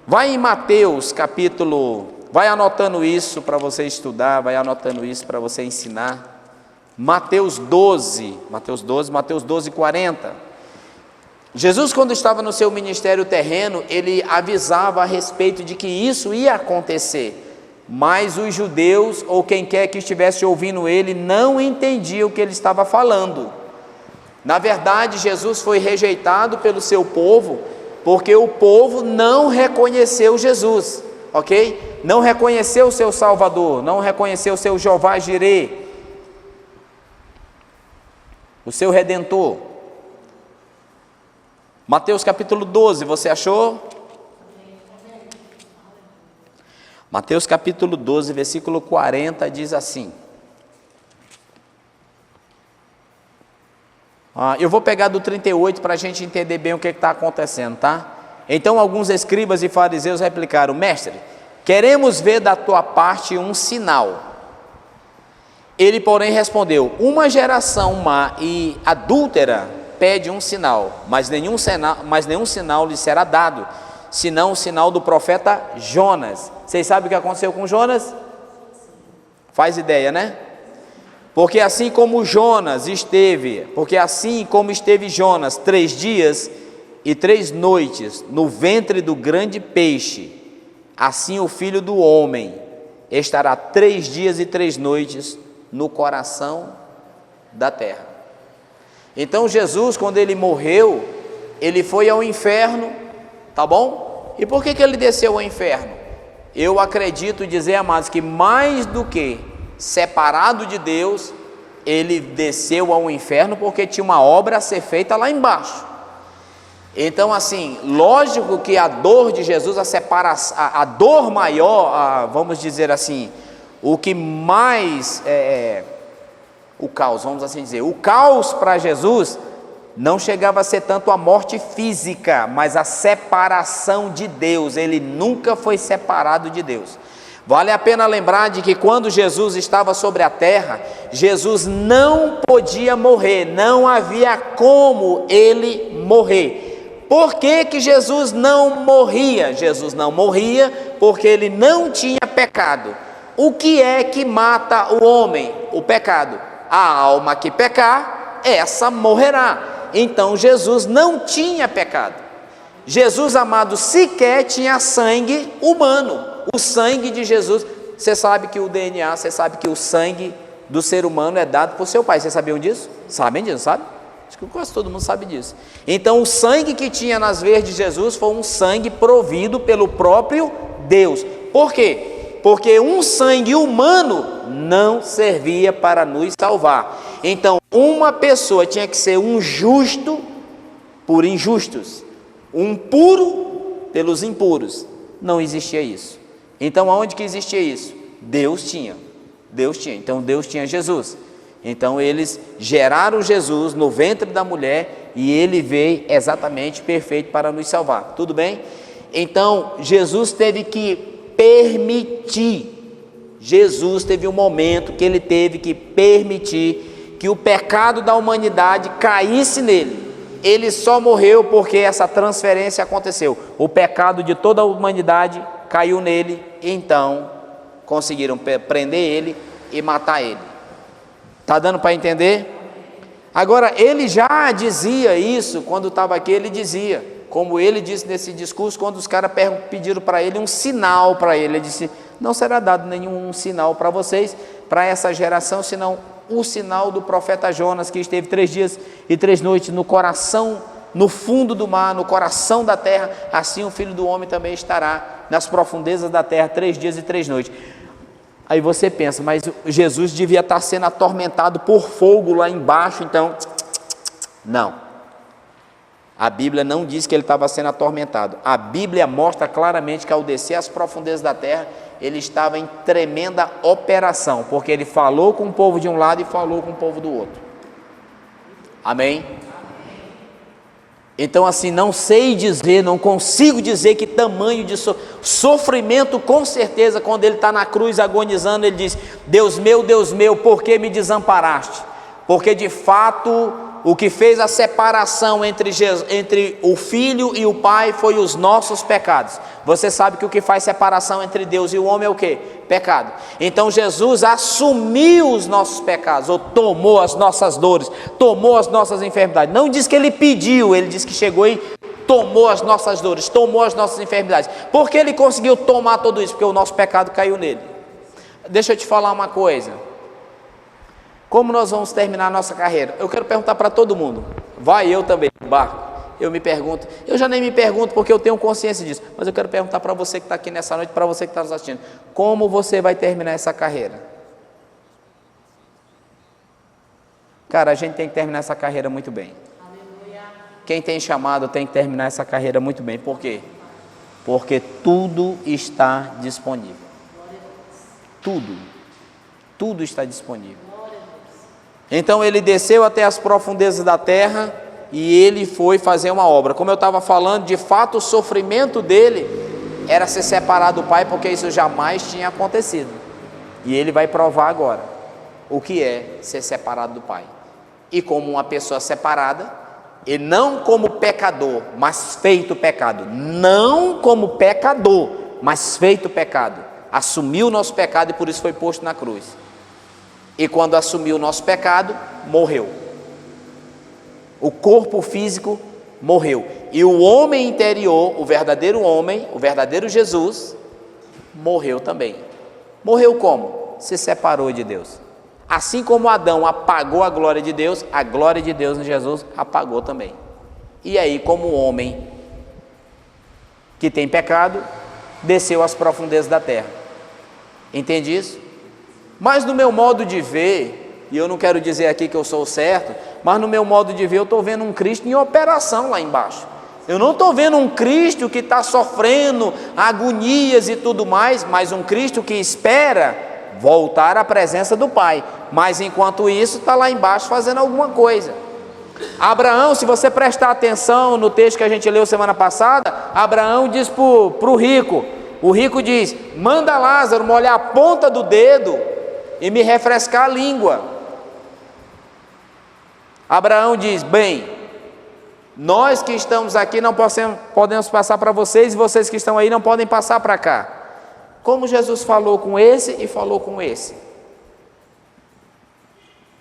Vai em Mateus capítulo, vai anotando isso para você estudar, vai anotando isso para você ensinar. Mateus 12, 40. Jesus, quando estava no seu ministério terreno, ele avisava a respeito de que isso ia acontecer, mas os judeus, ou quem quer que estivesse ouvindo ele, não entendia o que ele estava falando. Na verdade, Jesus foi rejeitado pelo seu povo, porque o povo não reconheceu Jesus, ok? Não reconheceu o seu Salvador, não reconheceu o seu Jeová Jirê, o seu Redentor. Mateus capítulo 12, você achou? Mateus capítulo 12, versículo 40, diz assim. Eu vou pegar do 38 para a gente entender bem o que está acontecendo, tá? Então alguns escribas e fariseus replicaram: Mestre, queremos ver da tua parte um sinal. Ele, porém, respondeu: uma geração má e adúltera pede um sinal, mas nenhum sinal lhe será dado, senão o sinal do profeta Jonas. Vocês sabem o que aconteceu com Jonas? Faz ideia, né? Porque assim como esteve Jonas 3 dias e 3 noites no ventre do grande peixe, assim o Filho do Homem estará 3 dias e 3 noites no coração da terra. Então Jesus, quando ele morreu, ele foi ao inferno tá bom? E por que ele desceu ao inferno? Eu acredito dizer, amados, que mais do que separado de Deus, ele desceu ao inferno porque tinha uma obra a ser feita lá embaixo. Então, assim, lógico que a dor de Jesus, a separação, a dor maior, vamos dizer assim, o que mais o caos, vamos assim dizer, o caos para Jesus não chegava a ser tanto a morte física, mas a separação de Deus. Ele nunca foi separado de Deus. Vale a pena lembrar de que quando Jesus estava sobre a terra, Jesus não podia morrer, não havia como ele morrer. Por que Jesus não morria? Jesus não morria porque ele não tinha pecado. O que é que mata o homem? O pecado. A alma que pecar, essa morrerá. Então Jesus não tinha pecado. Jesus, amado, sequer tinha sangue humano. O sangue de Jesus, você sabe que o DNA, você sabe que o sangue do ser humano é dado por seu pai. Vocês sabiam disso? Sabem disso, sabe? Acho que quase todo mundo sabe disso. Então o sangue que tinha nas veias de Jesus foi um sangue provido pelo próprio Deus. Por quê? Porque um sangue humano não servia para nos salvar. Então uma pessoa tinha que ser um justo por injustos, um puro pelos impuros. Não existia isso. Então aonde que existia isso? Deus tinha. Então Deus tinha Jesus. Então eles geraram Jesus no ventre da mulher e ele veio exatamente perfeito para nos salvar. Tudo bem? Então Jesus teve que permitir. Jesus teve um momento que ele teve que permitir que o pecado da humanidade caísse nele. Ele só morreu porque essa transferência aconteceu. O pecado de toda a humanidade caiu nele, então conseguiram prender ele e matar ele. Está dando para entender? Agora, ele já dizia isso quando estava aqui, ele dizia, como ele disse nesse discurso, quando os caras pediram para ele um sinal para ele, ele disse, não será dado nenhum sinal para vocês, para essa geração, senão o sinal do profeta Jonas, que esteve 3 dias e 3 noites no coração, no fundo do mar, no coração da terra, assim o Filho do Homem também estará nas profundezas da terra 3 dias e 3 noites. Aí você pensa, mas Jesus devia estar sendo atormentado por fogo lá embaixo, então, não. A Bíblia não diz que ele estava sendo atormentado. A Bíblia mostra claramente que ao descer às profundezas da terra, ele estava em tremenda operação, porque ele falou com o povo de um lado e falou com o povo do outro. Amém? Então assim, não sei dizer, não consigo dizer que tamanho de sofrimento, com certeza, quando ele está na cruz agonizando, ele diz, Deus meu, por que me desamparaste? Porque de fato, o que fez a separação entre o Filho e o Pai foi os nossos pecados. Você sabe que o que faz separação entre Deus e o homem é o quê? Pecado. Então Jesus assumiu os nossos pecados, ou tomou as nossas dores, tomou as nossas enfermidades. Não diz que ele pediu, ele diz que chegou e tomou as nossas dores, tomou as nossas enfermidades. Por que ele conseguiu tomar tudo isso? Porque o nosso pecado caiu nele. Deixa eu te falar uma coisa. Como nós vamos terminar a nossa carreira? Eu quero perguntar para todo mundo. Vai eu também no barco. Eu me pergunto. Eu já nem me pergunto porque eu tenho consciência disso. Mas eu quero perguntar para você que está aqui nessa noite, para você que está nos assistindo. Como você vai terminar essa carreira? Cara, a gente tem que terminar essa carreira muito bem. Quem tem chamado tem que terminar essa carreira muito bem. Por quê? Porque tudo está disponível. Tudo está disponível. Então ele desceu até as profundezas da terra e ele foi fazer uma obra. Como eu estava falando, de fato o sofrimento dele era ser separado do Pai, porque isso jamais tinha acontecido. E ele vai provar agora o que é ser separado do Pai. E como uma pessoa separada, e não como pecador, mas feito pecado. Não como pecador, mas feito pecado. Assumiu o nosso pecado e por isso foi posto na cruz. E quando assumiu o nosso pecado, morreu. O corpo físico morreu. E o homem interior, o verdadeiro homem, o verdadeiro Jesus, morreu também. Morreu como? Se separou de Deus. Assim como Adão apagou a glória de Deus em Jesus apagou também. E aí, como o homem que tem pecado, desceu às profundezas da terra. Entende isso? Mas no meu modo de ver, e eu não quero dizer aqui que eu sou o certo, mas no meu modo de ver eu estou vendo um Cristo em operação lá embaixo. Eu não estou vendo um Cristo que está sofrendo agonias e tudo mais, mas um Cristo que espera voltar à presença do Pai, mas enquanto isso está lá embaixo fazendo alguma coisa. Abraão, se você prestar atenção no texto que a gente leu semana passada, Abraão diz para o rico, o rico diz: manda Lázaro molhar a ponta do dedo e me refrescar a língua. Abraão diz: bem, nós que estamos aqui não podemos passar para vocês, e vocês que estão aí não podem passar para cá. Como Jesus falou com esse e falou com esse.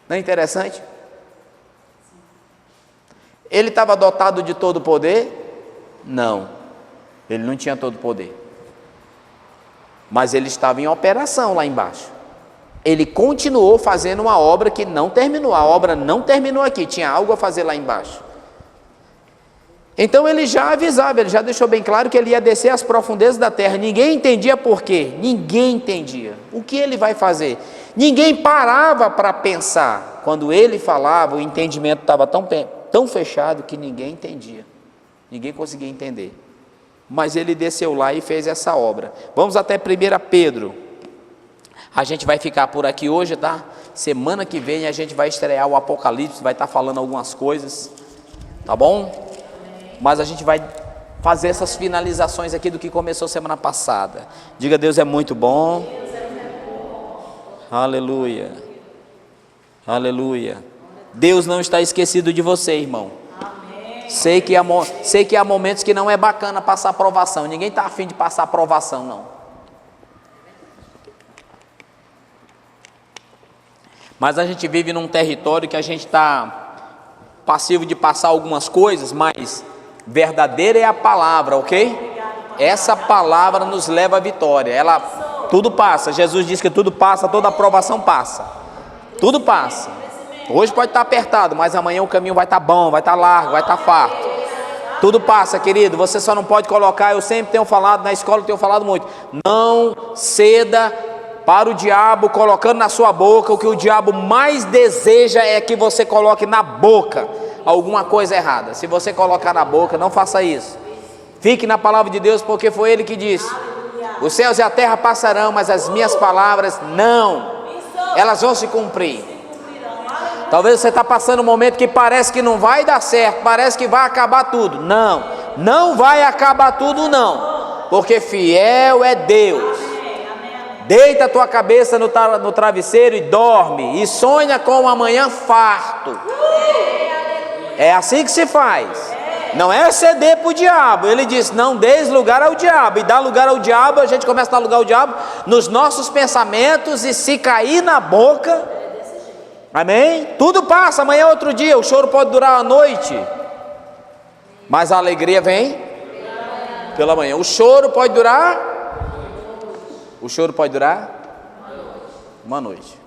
Não é interessante? Ele estava dotado de todo poder? Não, ele não tinha todo poder. Mas ele estava em operação lá embaixo. Ele continuou fazendo uma obra que não terminou. A obra não terminou aqui, tinha algo a fazer lá embaixo. Então ele já avisava, ele já deixou bem claro que ele ia descer às profundezas da terra. Ninguém entendia por quê, ninguém entendia. O que ele vai fazer? Ninguém parava para pensar. Quando ele falava, o entendimento estava tão fechado que ninguém entendia. Ninguém conseguia entender. Mas ele desceu lá e fez essa obra. Vamos até 1 Pedro. A gente vai ficar por aqui hoje, tá? Semana que vem a gente vai estrear o Apocalipse, vai estar falando algumas coisas, tá bom? Mas a gente vai fazer essas finalizações aqui do que começou semana passada. Diga: Deus é muito bom. Aleluia. Aleluia. Deus não está esquecido de você, irmão. Sei que há momentos que não é bacana passar aprovação. Ninguém está afim de passar aprovação, não. Mas a gente vive num território que a gente está passivo de passar algumas coisas, mas verdadeira é a palavra, ok? Essa palavra nos leva à vitória. Tudo passa. Jesus disse que tudo passa, toda aprovação passa. Tudo passa. Hoje pode estar apertado, mas amanhã o caminho vai estar bom, vai estar largo, vai estar farto. Tudo passa, querido. Você só não pode colocar, eu sempre tenho falado, na escola eu tenho falado muito, não ceda para o diabo colocando na sua boca. O que o diabo mais deseja é que você coloque na boca alguma coisa errada. Se você colocar na boca, não faça isso. Fique na palavra de Deus, porque foi Ele que disse: os céus e a terra passarão, mas as minhas palavras não. Elas vão se cumprir. Talvez você está passando um momento que parece que não vai dar certo, parece que vai acabar tudo. Não, não vai acabar tudo não, porque fiel é Deus. Deita a tua cabeça no travesseiro e dorme, e sonha com um amanhã farto. É assim que se faz. Não é ceder para o diabo. Ele diz: não deis lugar ao diabo. E dá lugar ao diabo, a gente começa a dar lugar ao diabo nos nossos pensamentos, e se cair na boca, amém? Tudo passa, amanhã é outro dia. O choro pode durar a noite, mas a alegria vem pela manhã. O choro pode durar uma noite.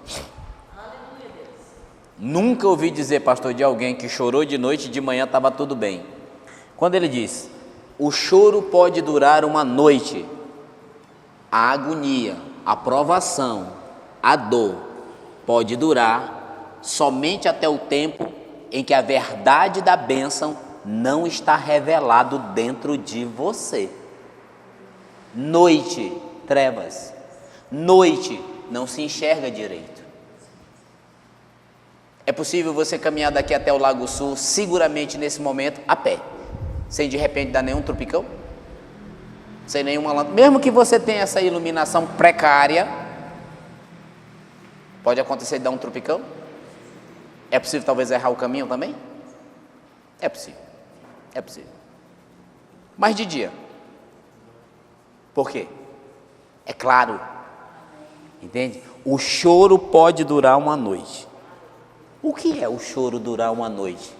Nunca ouvi dizer, pastor, de alguém que chorou de noite e de manhã estava tudo bem. Quando ele diz, o choro pode durar uma noite, a agonia, a provação, a dor pode durar somente até o tempo em que a verdade da bênção não está revelado dentro de você. Noite, trevas. Noite, não se enxerga direito. É possível você caminhar daqui até o Lago Sul, seguramente nesse momento, a pé, sem de repente dar nenhum tropicão, sem nenhuma lâmpada. Mesmo que você tenha essa iluminação precária, pode acontecer de dar um tropicão. É possível talvez errar o caminho também? É possível, é possível. Mas de dia. Por quê? É claro, entende? O choro pode durar uma noite. O que é o choro durar uma noite?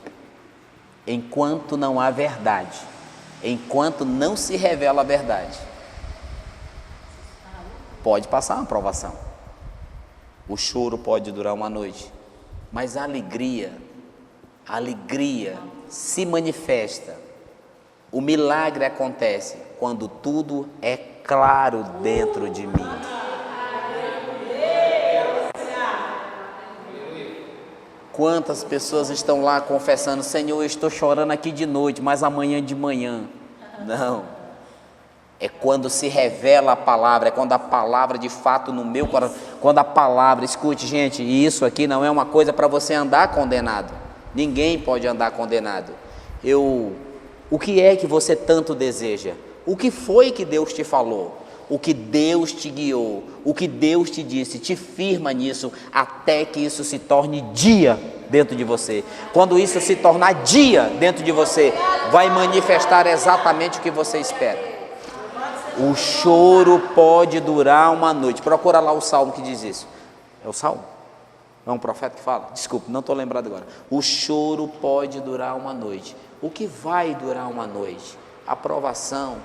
Enquanto não há verdade, enquanto não se revela a verdade, pode passar uma provação. O choro pode durar uma noite, mas a alegria se manifesta O milagre acontece quando tudo é claro dentro de mim. Quantas pessoas estão lá confessando: Senhor, eu estou chorando aqui de noite, mas amanhã de manhã. Não. É quando se revela a palavra, é quando a palavra de fato no meu coração, quando a palavra, escute gente, isso aqui não é uma coisa para você andar condenado. Ninguém pode andar condenado. O que é que você tanto deseja? O que foi que Deus te falou? O que Deus te guiou? O que Deus te disse? Te firma nisso até que isso se torne dia dentro de você. Quando isso se tornar dia dentro de você, vai manifestar exatamente o que você espera. O choro pode durar uma noite. Procura lá o salmo que diz isso. É o salmo? É um profeta que fala? Desculpe, não estou lembrado agora. O choro pode durar uma noite. O que vai durar uma noite? A provação.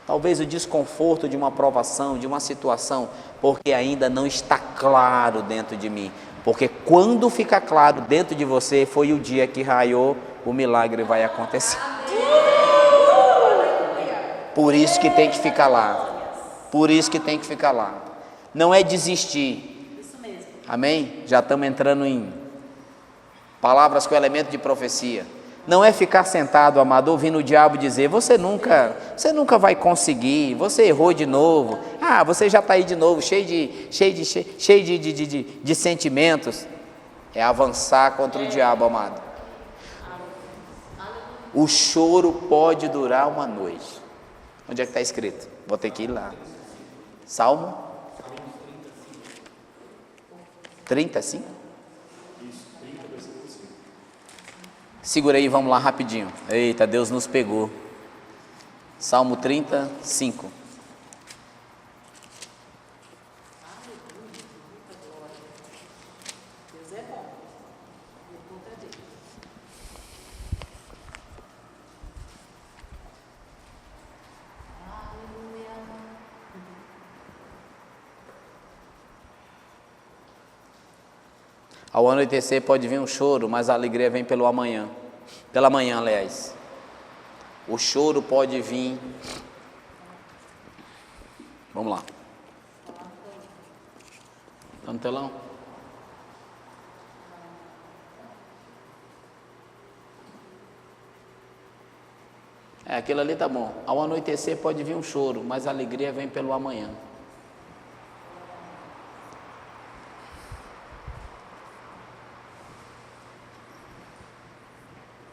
Talvez o desconforto de uma provação, de uma situação, porque ainda não está claro dentro de mim. Porque quando fica claro dentro de você, foi o dia que raiou, o milagre vai acontecer. Por isso que tem que ficar lá. Por isso que tem que ficar lá. Não é desistir. Isso mesmo. Amém? Já estamos entrando em palavras com elemento de profecia. Não é ficar sentado, amado, ouvindo o diabo dizer: você nunca vai conseguir, você errou de novo, você já está aí de novo, cheio de sentimentos. É avançar contra o diabo, amado. O choro pode durar uma noite. Onde é que está escrito? Vou ter que ir lá. Salmo 35? Segura aí, vamos lá rapidinho. Eita, Deus nos pegou. Salmo 35. Deus é bom. Por conta dele. Ao anoitecer pode vir um choro, mas a alegria vem pelo amanhã. Pela manhã, aliás. O choro pode vir. Vamos lá. Está no telão? Aquilo ali tá bom. Ao anoitecer pode vir um choro, mas a alegria vem pelo amanhã.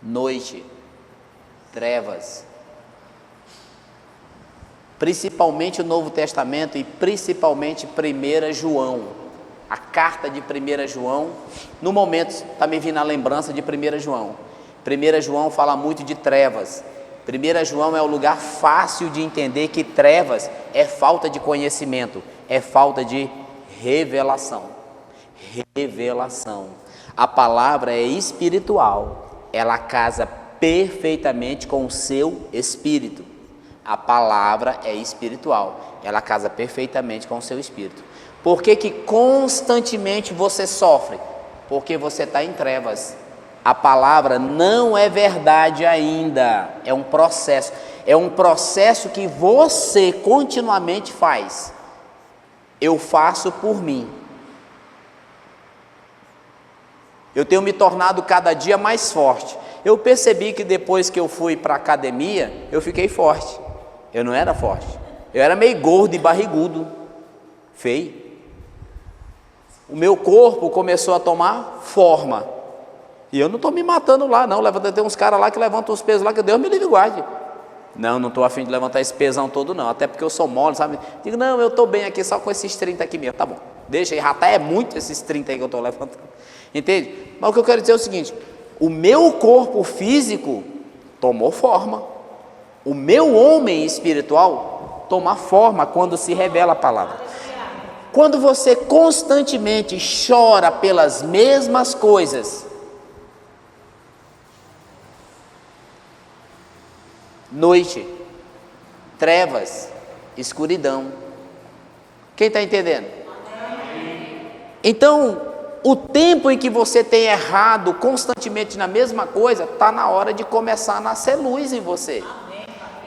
Noite, trevas, principalmente o Novo Testamento e principalmente 1 João, a carta de 1 João, no momento está me vindo a lembrança de 1 João. 1 João fala muito de trevas. 1 João é o lugar fácil de entender que trevas é falta de conhecimento, é falta de revelação. Revelação. A palavra é espiritual. Ela casa perfeitamente com o seu espírito. A palavra é espiritual, ela casa perfeitamente com o seu espírito. Por que que constantemente você sofre? Porque você está em trevas. A palavra não é verdade ainda, é um processo que você continuamente faz. Eu faço por mim. Eu tenho me tornado cada dia mais forte. Eu percebi que depois que eu fui para a academia, eu fiquei forte. Eu não era forte. Eu era meio gordo e barrigudo, feio. O meu corpo começou a tomar forma. E eu não estou me matando lá, não. Tem uns caras lá que levantam os pesos lá, que Deus me livre e guarde. Não estou afim de levantar esse pesão todo, não. Até porque eu sou mole, sabe? Digo, não, eu estou bem aqui só com esses 30 aqui mesmo. Tá bom, deixa aí, ratar é muito esses 30 aí que eu estou levantando. Entende? Mas o que eu quero dizer é o seguinte: o meu corpo físico tomou forma. O meu homem espiritual toma forma quando se revela a palavra. Quando você constantemente chora pelas mesmas coisas, noite, trevas, escuridão. Quem está entendendo? Então, o tempo em que você tem errado constantemente na mesma coisa, está na hora de começar a nascer luz em você.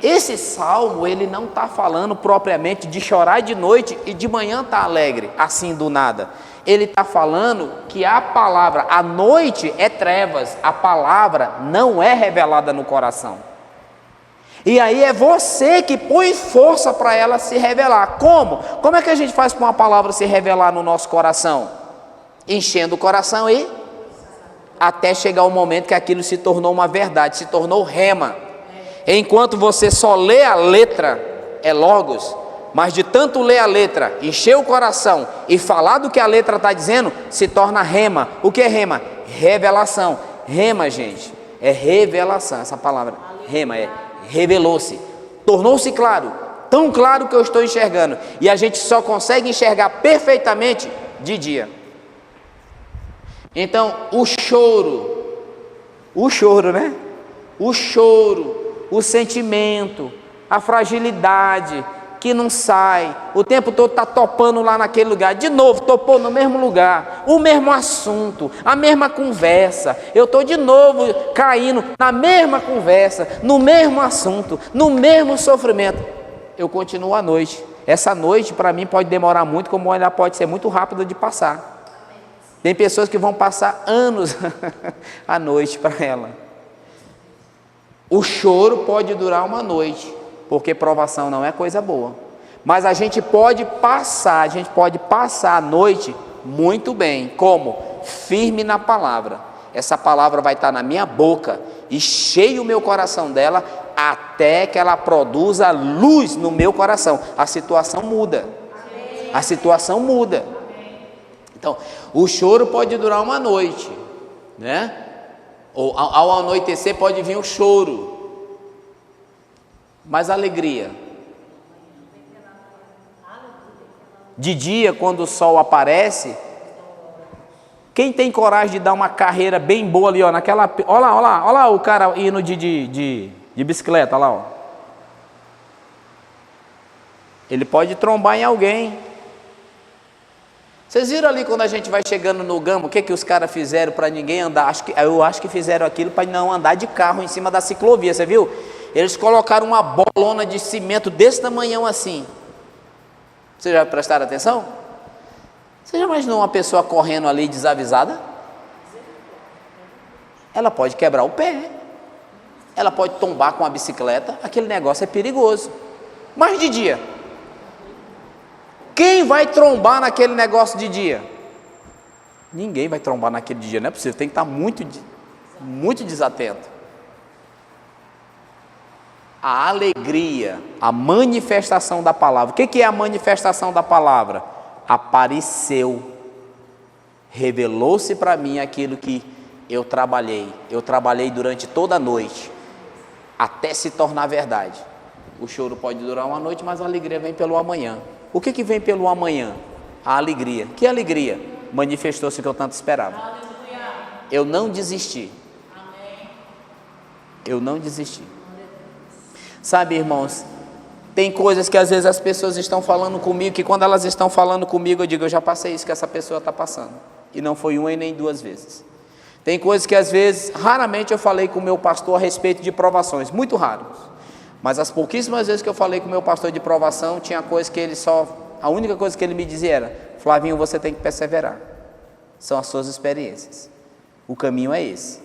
esse salmo, ele não está falando propriamente de chorar de noite e de manhã estar alegre, assim do nada. Ele está falando que a palavra, a noite é trevas, a palavra não é revelada no coração. E aí é você que põe força para ela se revelar. Como? Como é que a gente faz para uma palavra se revelar no nosso coração? Enchendo o coração e até chegar o momento que aquilo se tornou uma verdade, se tornou rema. Enquanto você só lê a letra, é logos, mas de tanto ler a letra, encher o coração e falar do que a letra está dizendo, se torna rema. O que é rema? Revelação. Rema, gente, é revelação. Essa palavra, rema, revelou-se, tornou-se claro, tão claro que eu estou enxergando. E a gente só consegue enxergar perfeitamente de dia. Então, o choro, né? O choro, o sentimento, a fragilidade que não sai, o tempo todo está topando lá naquele lugar, de novo, topou no mesmo lugar, o mesmo assunto, a mesma conversa, eu estou de novo caindo na mesma conversa, no mesmo assunto, no mesmo sofrimento, eu continuo à noite. Essa noite para mim pode demorar muito, como ela pode ser muito rápida de passar. Tem pessoas que vão passar anos à noite para ela. O choro pode durar uma noite, porque provação não é coisa boa. Mas a gente pode passar a noite muito bem. Como? Firme na palavra. Essa palavra vai estar na minha boca e cheio o meu coração dela, até que ela produza luz no meu coração. A situação muda. A situação muda. Então, o choro pode durar uma noite, né? Ou ao anoitecer pode vir o choro, mas a alegria. De dia, quando o sol aparece, quem tem coragem de dar uma carreira bem boa ali, ó, naquela, olha lá o cara indo de bicicleta, olha lá, ó. Ele pode trombar em alguém. Vocês viram ali quando a gente vai chegando no Gama, o que os caras fizeram para ninguém andar? Eu acho que fizeram aquilo para não andar de carro em cima da ciclovia, você viu? Eles colocaram uma bolona de cimento desse tamanhão assim. Vocês já prestaram atenção? Você já imaginou uma pessoa correndo ali desavisada? Ela pode quebrar o pé, ela pode tombar com a bicicleta, aquele negócio é perigoso. Mas de dia, quem vai trombar naquele negócio de dia? Ninguém vai trombar naquele dia, não é possível, tem que estar muito desatento. A alegria, a manifestação da palavra. O que é a manifestação da palavra? Apareceu, revelou-se para mim aquilo que eu trabalhei durante toda a noite, até se tornar verdade. O choro pode durar uma noite, mas a alegria vem pelo amanhã. O que vem pelo amanhã? A alegria. Que alegria? Manifestou-se o que eu tanto esperava. Eu não desisti. Eu não desisti. Sabe, irmãos, tem coisas que às vezes as pessoas estão falando comigo, que quando elas estão falando comigo, eu digo, eu já passei isso que essa pessoa está passando. E não foi uma e nem duas vezes. Tem coisas que às vezes, raramente eu falei com o meu pastor a respeito de provações, muito raros. Mas as pouquíssimas vezes que eu falei com o meu pastor de provação, tinha coisa que a única coisa que ele me dizia era, Flavinho, você tem que perseverar. São as suas experiências. O caminho é esse.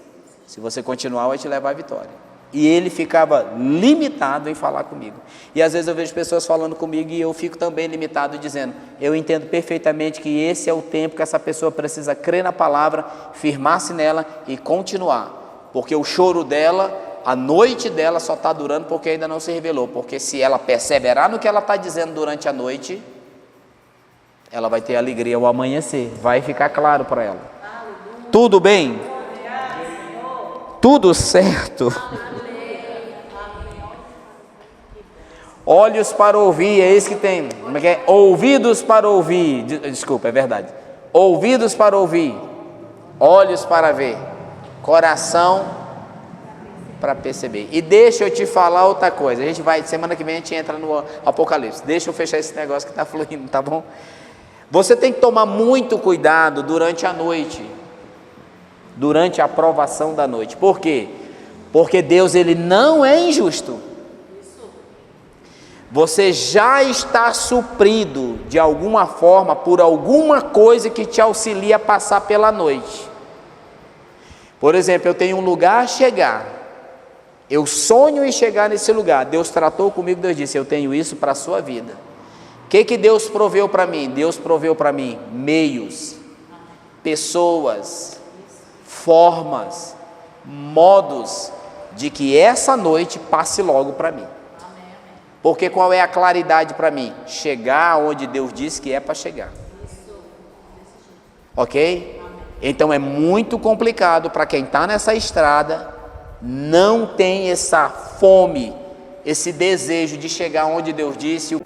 Se você continuar, vai te levar à vitória. E ele ficava limitado em falar comigo. E às vezes eu vejo pessoas falando comigo e eu fico também limitado dizendo, eu entendo perfeitamente que esse é o tempo que essa pessoa precisa crer na palavra, firmar-se nela e continuar. Porque o choro dela, a noite dela só está durando porque ainda não se revelou. Porque se ela perseverar no que ela está dizendo durante a noite, ela vai ter alegria ao amanhecer. Vai ficar claro para ela. Tudo bem? Tudo certo? Olhos para ouvir, é isso que tem. Como é que é? Ouvidos para ouvir. Desculpa, é verdade. Ouvidos para ouvir, olhos para ver, coração para perceber. E deixa eu te falar outra coisa. A gente vai, semana que vem a gente entra no Apocalipse. Deixa eu fechar esse negócio que está fluindo, tá bom? Você tem que tomar muito cuidado durante a noite, durante a provação da noite. Por quê? Porque Deus, ele não é injusto. Você já está suprido de alguma forma por alguma coisa que te auxilia a passar pela noite. Por exemplo, eu tenho um lugar a chegar, eu sonho em chegar nesse lugar. Deus tratou comigo, Deus disse: eu tenho isso para a sua vida. O que Deus proveu para mim? Deus proveu para mim meios, pessoas, formas, modos de que essa noite passe logo para mim. Porque qual é a claridade para mim? Chegar onde Deus disse que é para chegar. Ok? Então é muito complicado para quem está nessa estrada, não tem essa fome, esse desejo de chegar onde Deus disse.